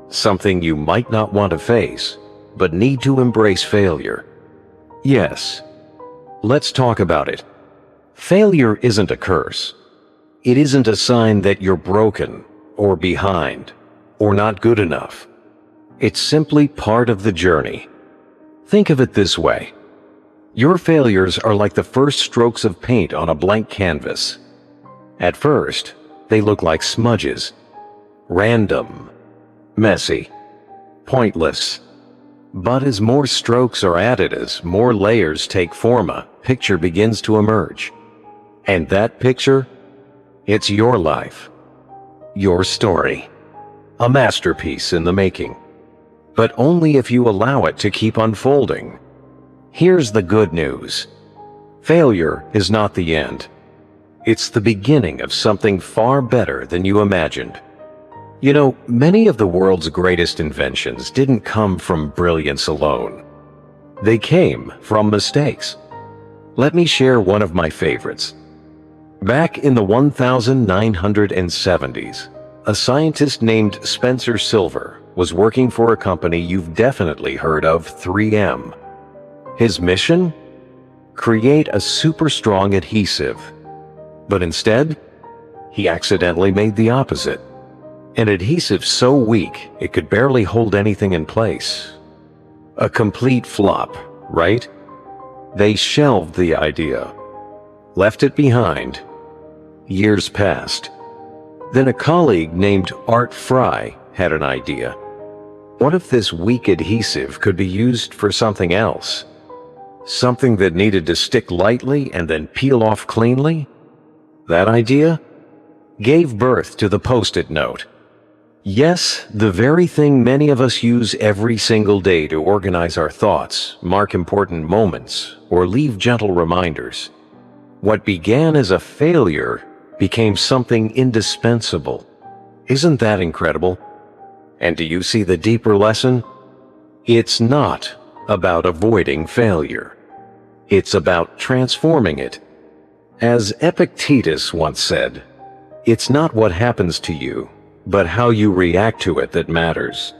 Something you might not want to face, but need to embrace: failure. Yes, let's talk about it. Failure isn't a curse. It isn't a sign that you're broken, or behind, or not good enough. It's simply part of the journey. Think of it this way. Your failures are like the first strokes of paint on a blank canvas. At first, they look like smudges. Random, messy, pointless. But as more strokes are added, as more layers take form, a picture begins to emerge. And that picture? It's your life. Your story. A masterpiece in the making. But only if you allow it to keep unfolding. Here's the good news. Failure is not the end. It's the beginning of something far better than you imagined. You know, many of the world's greatest inventions didn't come from brilliance alone. They came from mistakes. Let me share one of my favorites. Back in the 1970s, a scientist named Spencer Silver was working for a company you've definitely heard of, 3M. His mission? Create a super strong adhesive. But instead, he accidentally made the opposite. An adhesive so weak it could barely hold anything in place. A complete flop, right? They shelved the idea, left it behind. Years passed. Then a colleague named Art Fry had an idea. What if this weak adhesive could be used for something else? Something that needed to stick lightly and then peel off cleanly? That idea gave birth to the Post-it note. Yes, the very thing many of us use every single day to organize our thoughts, mark important moments, or leave gentle reminders. What began as a failure became something indispensable. Isn't that incredible? And do you see the deeper lesson? It's not about avoiding failure. It's about transforming it. As Epictetus once said, it's not what happens to you, but how you react to it that matters.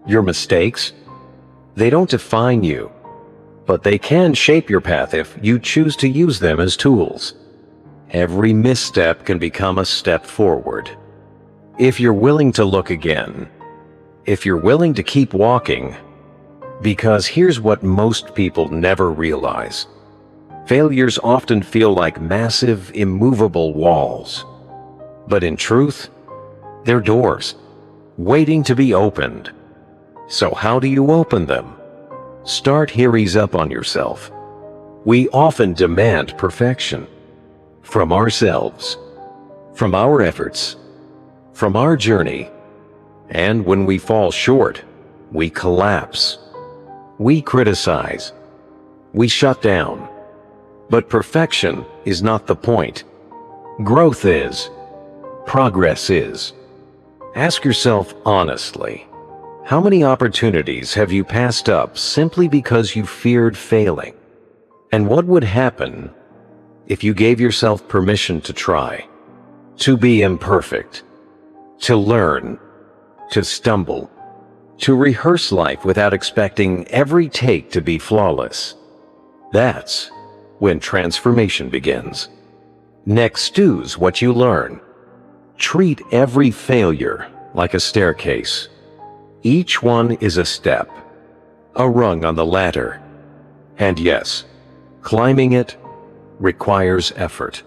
Your mistakes? They don't define you, but they can shape your path if you choose to use them as tools. Every misstep can become a step forward. If you're willing to look again, if you're willing to keep walking, Because here's what most people never realize. Failures often feel like massive, immovable walls. But in truth, they're doors, waiting to be opened. So how do you open them? Start here, ease up on yourself. We often demand perfection from ourselves, from our efforts, from our journey. And when we fall short, we collapse. We criticize. We shut down. But perfection is not the point. Growth is. Progress is. Ask yourself honestly, how many opportunities have you passed up simply because you feared failing? And what would happen if you gave yourself permission to try, to be imperfect, to learn, to stumble, to rehearse life without expecting every take to be flawless? That's when transformation begins. Next, choose what you learn. Treat every failure like a staircase. Each one is a step, a rung on the ladder. And yes, climbing it requires effort.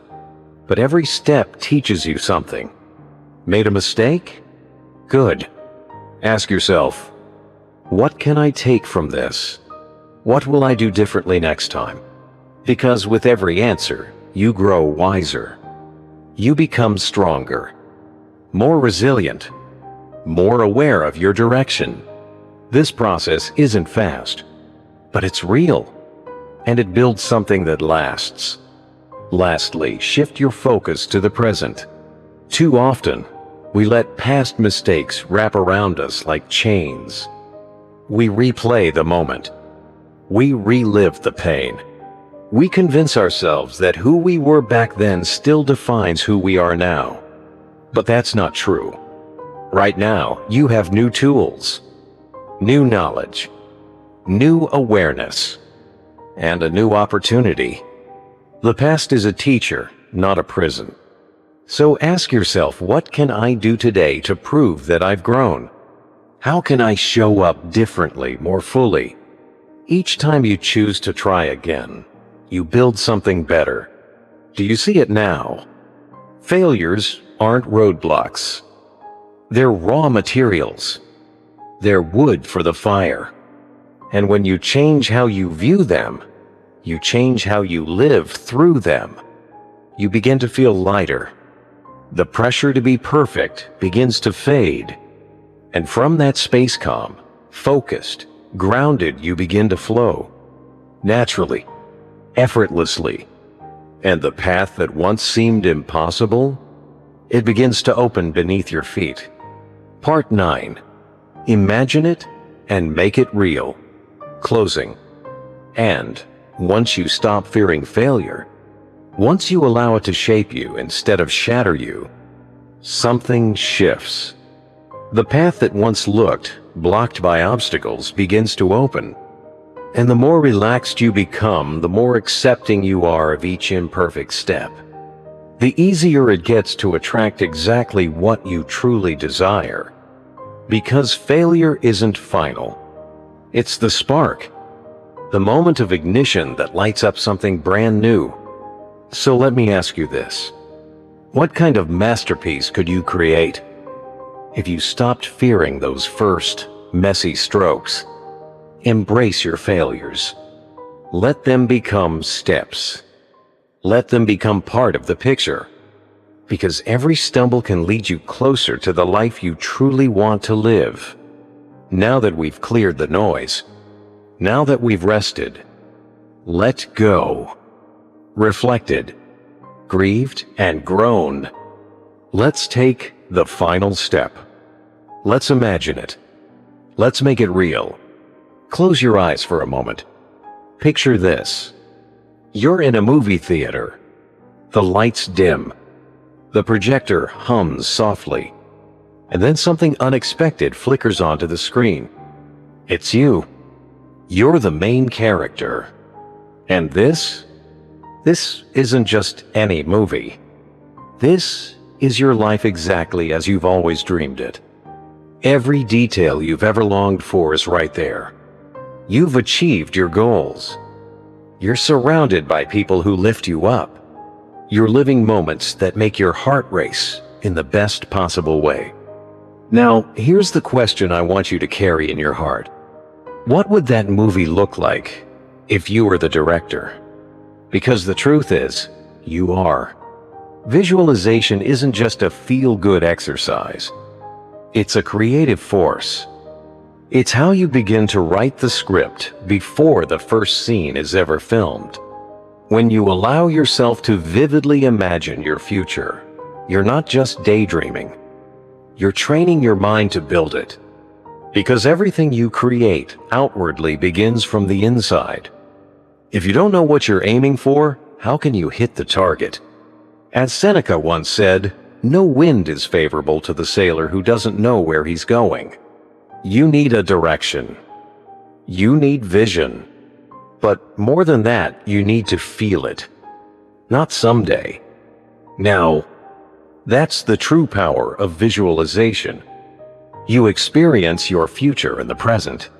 But every step teaches you something. Made a mistake? Good. Ask yourself, what can I take from this? What will I do differently next time? Because with every answer, you grow wiser. You become stronger, more resilient, more aware of your direction. This process isn't fast, but it's real, and it builds something that lasts. Lastly, shift your focus to the present. Too often, we let past mistakes wrap around us like chains. We replay the moment. We relive the pain. We convince ourselves that who we were back then still defines who we are now. But that's not true. Right now, you have new tools, new knowledge, new awareness, and a new opportunity. The past is a teacher, not a prison. So ask yourself, what can I do today to prove that I've grown? How can I show up differently, more fully? Each time you choose to try again, you build something better. Do you see it now? Failures aren't roadblocks. They're raw materials. They're wood for the fire. And when you change how you view them, you change how you live through them. You begin to feel lighter. The pressure to be perfect begins to fade. And from that space calm, focused, grounded, you begin to flow. Naturally, effortlessly. And the path that once seemed impossible, it begins to open beneath your feet. Part 9. Imagine it and make it real. Closing. And once you stop fearing failure, once you allow it to shape you instead of shatter you, something shifts. The path that once looked blocked by obstacles begins to open. And the more relaxed you become, the more accepting you are of each imperfect step. The easier it gets to attract exactly what you truly desire. Because failure isn't final. It's the spark, the moment of ignition that lights up something brand new. So let me ask you this. What kind of masterpiece could you create if you stopped fearing those first messy strokes? Embrace your failures. Let them become steps. Let them become part of the picture. Because every stumble can lead you closer to the life you truly want to live. Now that we've cleared the noise, now that we've rested, let go, reflected, grieved, and grown, let's take the final step. Let's imagine it. Let's make it real. Close your eyes for a moment. Picture this. You're in a movie theater. The lights dim. The projector hums softly. And then something unexpected flickers onto the screen. It's you. You're the main character. And this isn't just any movie. This is your life exactly as you've always dreamed it. Every detail you've ever longed for is right there. You've achieved your goals. You're surrounded by people who lift you up. You're living moments that make your heart race in the best possible way. Now, here's the question I want you to carry in your heart. What would that movie look like if you were the director? Because the truth is, you are. Visualization isn't just a feel-good exercise. It's a creative force. It's how you begin to write the script before the first scene is ever filmed. When you allow yourself to vividly imagine your future, you're not just daydreaming. You're training your mind to build it. Because everything you create outwardly begins from the inside. If you don't know what you're aiming for, how can you hit the target? As Seneca once said, no wind is favorable to the sailor who doesn't know where he's going. You need a direction. You need vision. But more than that, you need to feel it. Not someday. Now, that's the true power of visualization. You experience your future in the present.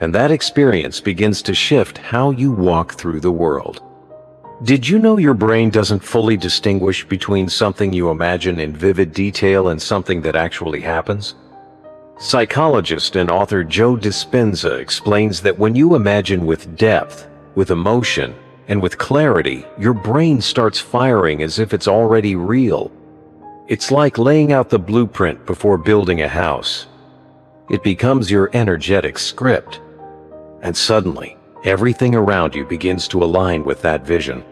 And that experience begins to shift how you walk through the world. Did you know your brain doesn't fully distinguish between something you imagine in vivid detail and something that actually happens? Psychologist and author Joe Dispenza explains that when you imagine with depth, with emotion, and with clarity, your brain starts firing as if it's already real. It's like laying out the blueprint before building a house. It becomes your energetic script. And suddenly, everything around you begins to align with that vision.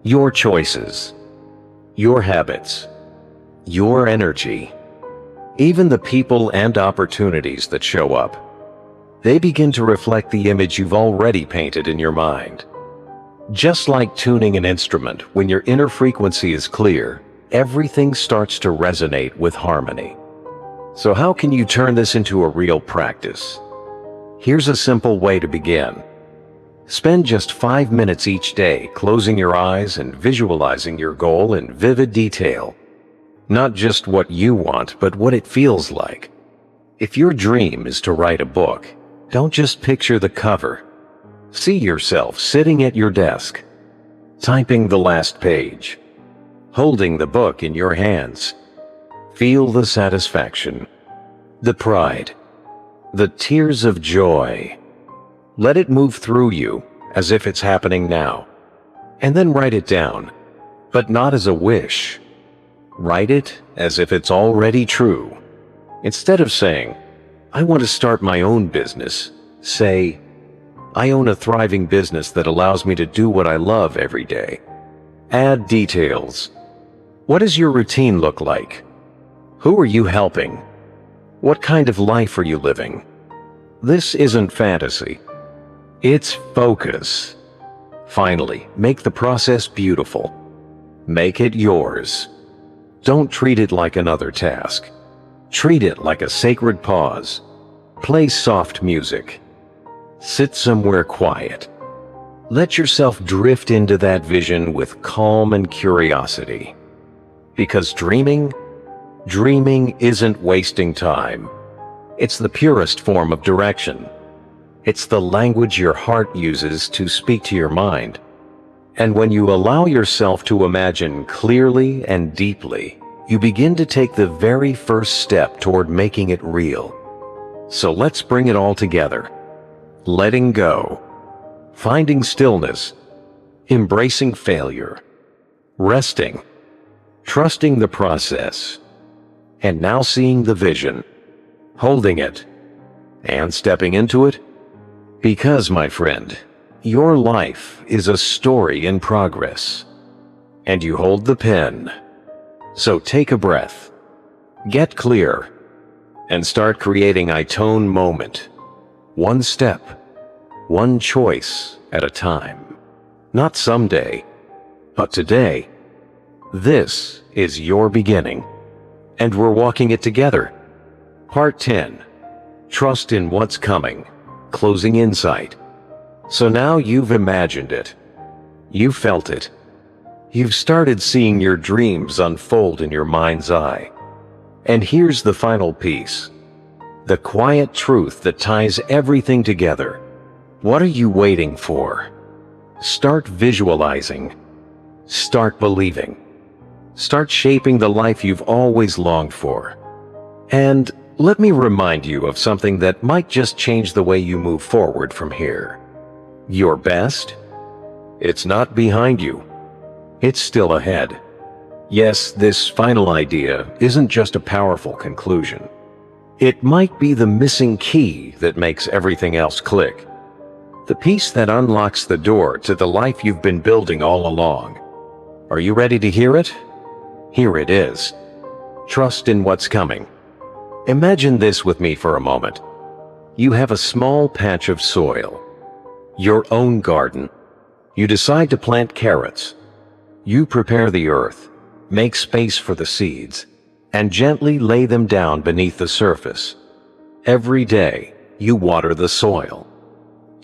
Your choices, your habits, your energy, even the people and opportunities that show up, they begin to reflect the image you've already painted in your mind. Just like tuning an instrument, when your inner frequency is clear, everything starts to resonate with harmony. So how can you turn this into a real practice? Here's a simple way to begin. Spend just 5 minutes each day closing your eyes and visualizing your goal in vivid detail. Not just what you want, but what it feels like. If your dream is to write a book, don't just picture the cover. See yourself sitting at your desk, typing the last page, holding the book in your hands. Feel the satisfaction, the pride, the tears of joy. Let it move through you as if it's happening now. And then write it down, but not as a wish. Write it as if it's already true. Instead of saying, I want to start my own business, say, I own a thriving business that allows me to do what I love every day. Add details. What does your routine look like? Who are you helping? What kind of life are you living? This isn't fantasy. It's focus. Finally, make the process beautiful. Make it yours. Don't treat it like another task. Treat it like a sacred pause. Play soft music. Sit somewhere quiet. Let yourself drift into that vision with calm and curiosity. Because dreaming isn't wasting time. It's the purest form of direction. It's the language your heart uses to speak to your mind. And when you allow yourself to imagine clearly and deeply, you begin to take the very first step toward making it real. So let's bring it all together. Letting go, finding stillness, embracing failure, resting, trusting the process, and now seeing the vision, holding it, and stepping into it. Because, my friend, your life is a story in progress, and you hold the pen. So take a breath, get clear, and start creating a tone moment, one step, one choice at a time. Not someday, but today. This is your beginning, and we're walking it together. Part 10. Trust in what's coming. Closing insight. So now you've imagined it. You felt it. You've started seeing your dreams unfold in your mind's eye. And here's the final piece. The quiet truth that ties everything together. What are you waiting for? Start visualizing. Start believing. Start shaping the life you've always longed for. And let me remind you of something that might just change the way you move forward from here. Your best? It's not behind you. It's still ahead. Yes, this final idea isn't just a powerful conclusion. It might be the missing key that makes everything else click. The piece that unlocks the door to the life you've been building all along. Are you ready to hear it? Here it is. Trust in what's coming. Imagine this with me for a moment. You have a small patch of soil. Your own garden. You decide to plant carrots. You prepare the earth, make space for the seeds, and gently lay them down beneath the surface. Every day, you water the soil.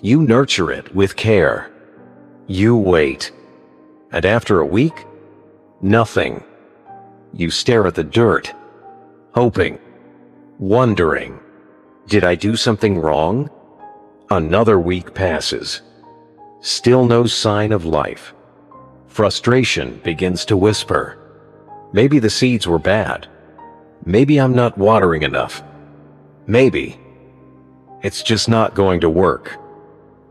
You nurture it with care. You wait. And after a week, nothing. You stare at the dirt, hoping, wondering, did I do something wrong? Another week passes. Still no sign of life. Frustration begins to whisper. Maybe the seeds were bad. Maybe I'm not watering enough. Maybe it's just not going to work.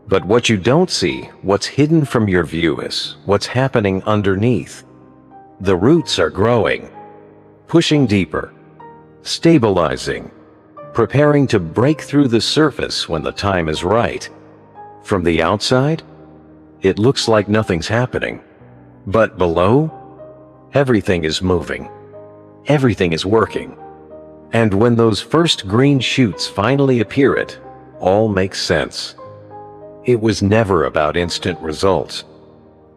But what you don't see, what's hidden from your view, is what's happening underneath. The roots are growing, pushing deeper, stabilizing, preparing to break through the surface when the time is right. From the outside, it looks like nothing's happening. But below, everything is moving. Everything is working. And when those first green shoots finally appear, it all makes sense. It was never about instant results.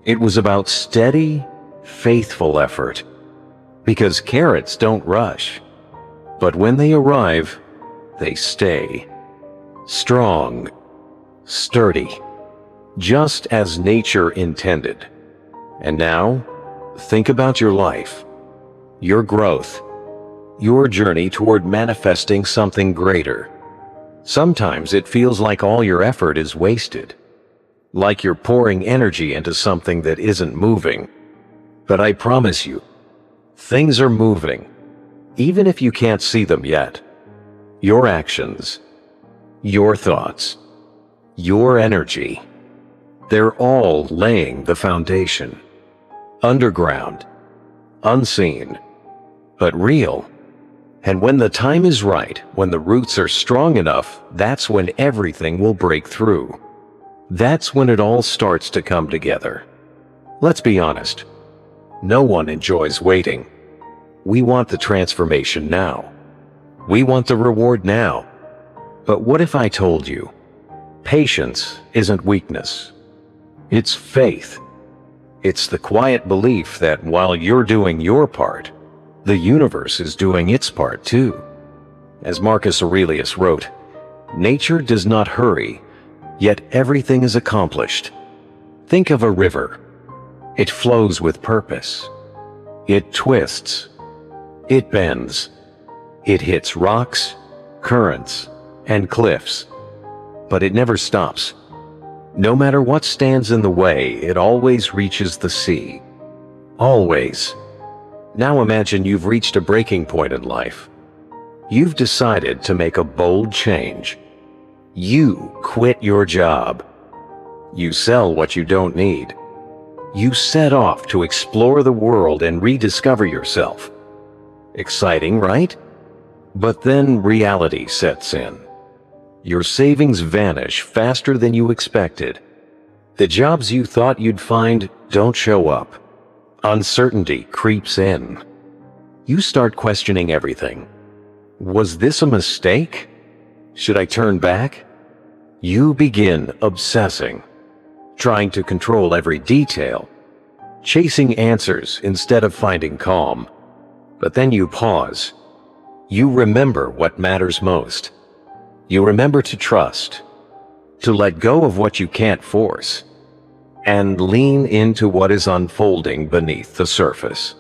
It was about steady, faithful effort. Because carrots don't rush. But when they arrive, they stay. Strong, sturdy, just as nature intended. And now, think about your life, your growth, your journey toward manifesting something greater. Sometimes it feels like all your effort is wasted, like you're pouring energy into something that isn't moving. But I promise you, things are moving, even if you can't see them yet. Your actions, your thoughts, your energy, they're all laying the foundation. Underground, unseen, but real. And when the time is right, when the roots are strong enough, that's when everything will break through. That's when it all starts to come together. Let's be honest. No one enjoys waiting. We want the transformation now. We want the reward now. But what if I told you, patience isn't weakness. It's faith. It's the quiet belief that while you're doing your part, the universe is doing its part too. As Marcus Aurelius wrote, nature does not hurry, yet everything is accomplished. Think of a river. It flows with purpose. It twists. It bends. It hits rocks, currents, and cliffs. But it never stops. No matter what stands in the way, it always reaches the sea. Always. Now imagine you've reached a breaking point in life. You've decided to make a bold change. You quit your job. You sell what you don't need. You set off to explore the world and rediscover yourself. Exciting, right? But then reality sets in. Your savings vanish faster than you expected. The jobs you thought you'd find don't show up. Uncertainty creeps in. You start questioning everything. Was this a mistake? Should I turn back? You begin obsessing, trying to control every detail, chasing answers instead of finding calm. But then you pause. You remember what matters most. You remember to trust, to let go of what you can't force, and lean into what is unfolding beneath the surface.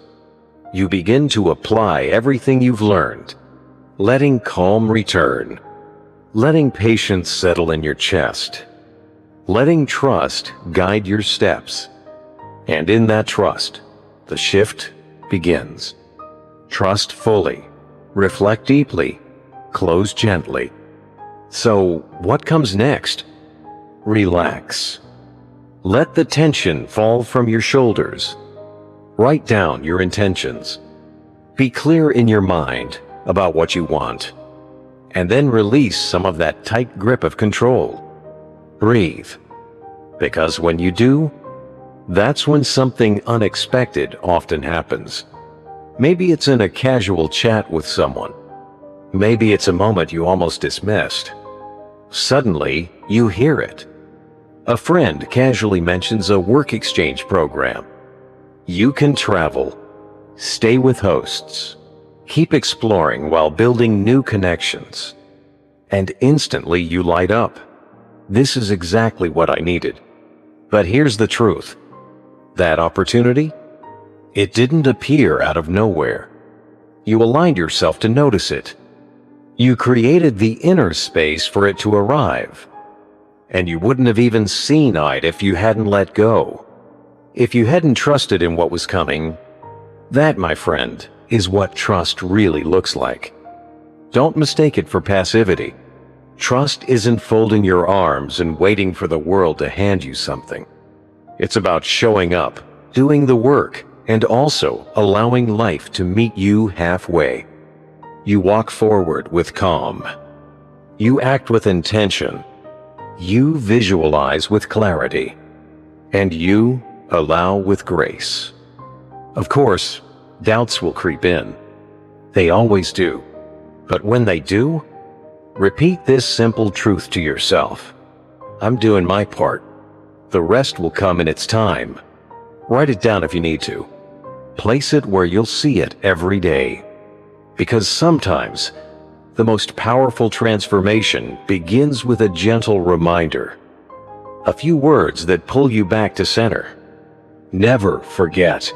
You begin to apply everything you've learned, letting calm return, letting patience settle in your chest, letting trust guide your steps. And in that trust, the shift begins. Trust fully, reflect deeply, close gently. So, what comes next? Relax. Let the tension fall from your shoulders. Write down your intentions. Be clear in your mind about what you want. And then release some of that tight grip of control. Breathe. Because when you do, that's when something unexpected often happens. Maybe it's in a casual chat with someone. Maybe it's a moment you almost dismissed. Suddenly, you hear it. A friend casually mentions a work exchange program. You can travel, stay with hosts, keep exploring while building new connections. And instantly you light up. This is exactly what I needed. But here's the truth. That opportunity? It didn't appear out of nowhere. You aligned yourself to notice it. You created the inner space for it to arrive. And you wouldn't have even seen it if you hadn't let go. If you hadn't trusted in what was coming. That, my friend, is what trust really looks like. Don't mistake it for passivity. Trust isn't folding your arms and waiting for the world to hand you something. It's about showing up, doing the work, and also allowing life to meet you halfway. You walk forward with calm. You act with intention. You visualize with clarity. And you allow with grace. Of course, doubts will creep in. They always do. But when they do, repeat this simple truth to yourself. I'm doing my part. The rest will come in its time. Write it down if you need to. Place it where you'll see it every day. Because sometimes, the most powerful transformation begins with a gentle reminder. A few words that pull you back to center. Never forget.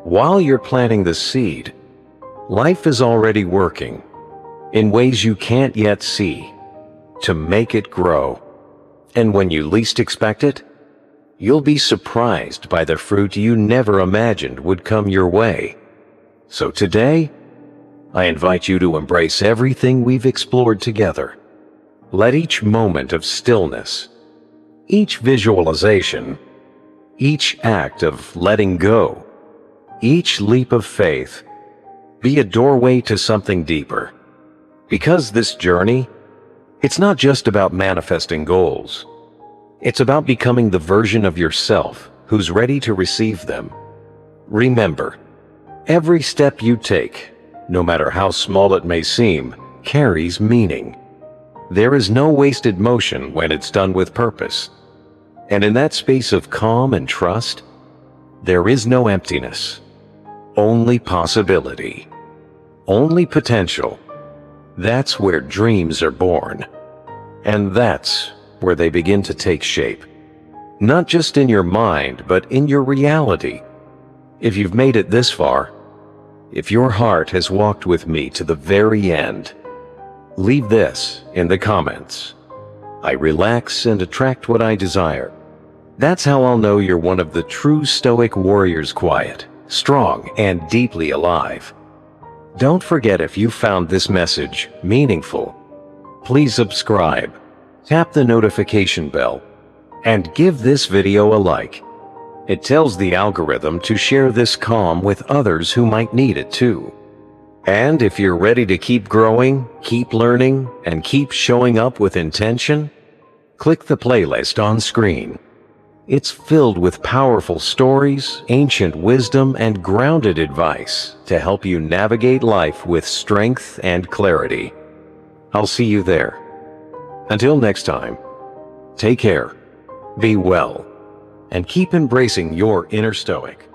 While you're planting the seed, life is already working, in ways you can't yet see, to make it grow. And when you least expect it, you'll be surprised by the fruit you never imagined would come your way. So today, I invite you to embrace everything we've explored together. Let each moment of stillness, each visualization, each act of letting go, each leap of faith, be a doorway to something deeper. Because this journey, it's not just about manifesting goals. It's about becoming the version of yourself who's ready to receive them. Remember, every step you take, no matter how small it may seem, carries meaning. There is no wasted motion when it's done with purpose. And in that space of calm and trust, there is no emptiness, only possibility, only potential. That's where dreams are born. And that's where they begin to take shape. Not just in your mind, but in your reality. If you've made it this far, if your heart has walked with me to the very end, leave this in the comments. I relax and attract what I desire. That's how I'll know you're one of the true Stoic warriors, quiet, strong, and deeply alive. Don't forget, if you found this message meaningful, please subscribe, tap the notification bell, and give this video a like. It tells the algorithm to share this calm with others who might need it too. And if you're ready to keep growing, keep learning, and keep showing up with intention, click the playlist on screen. It's filled with powerful stories, ancient wisdom, and grounded advice to help you navigate life with strength and clarity. I'll see you there. Until next time, take care, be well, and keep embracing your inner Stoic.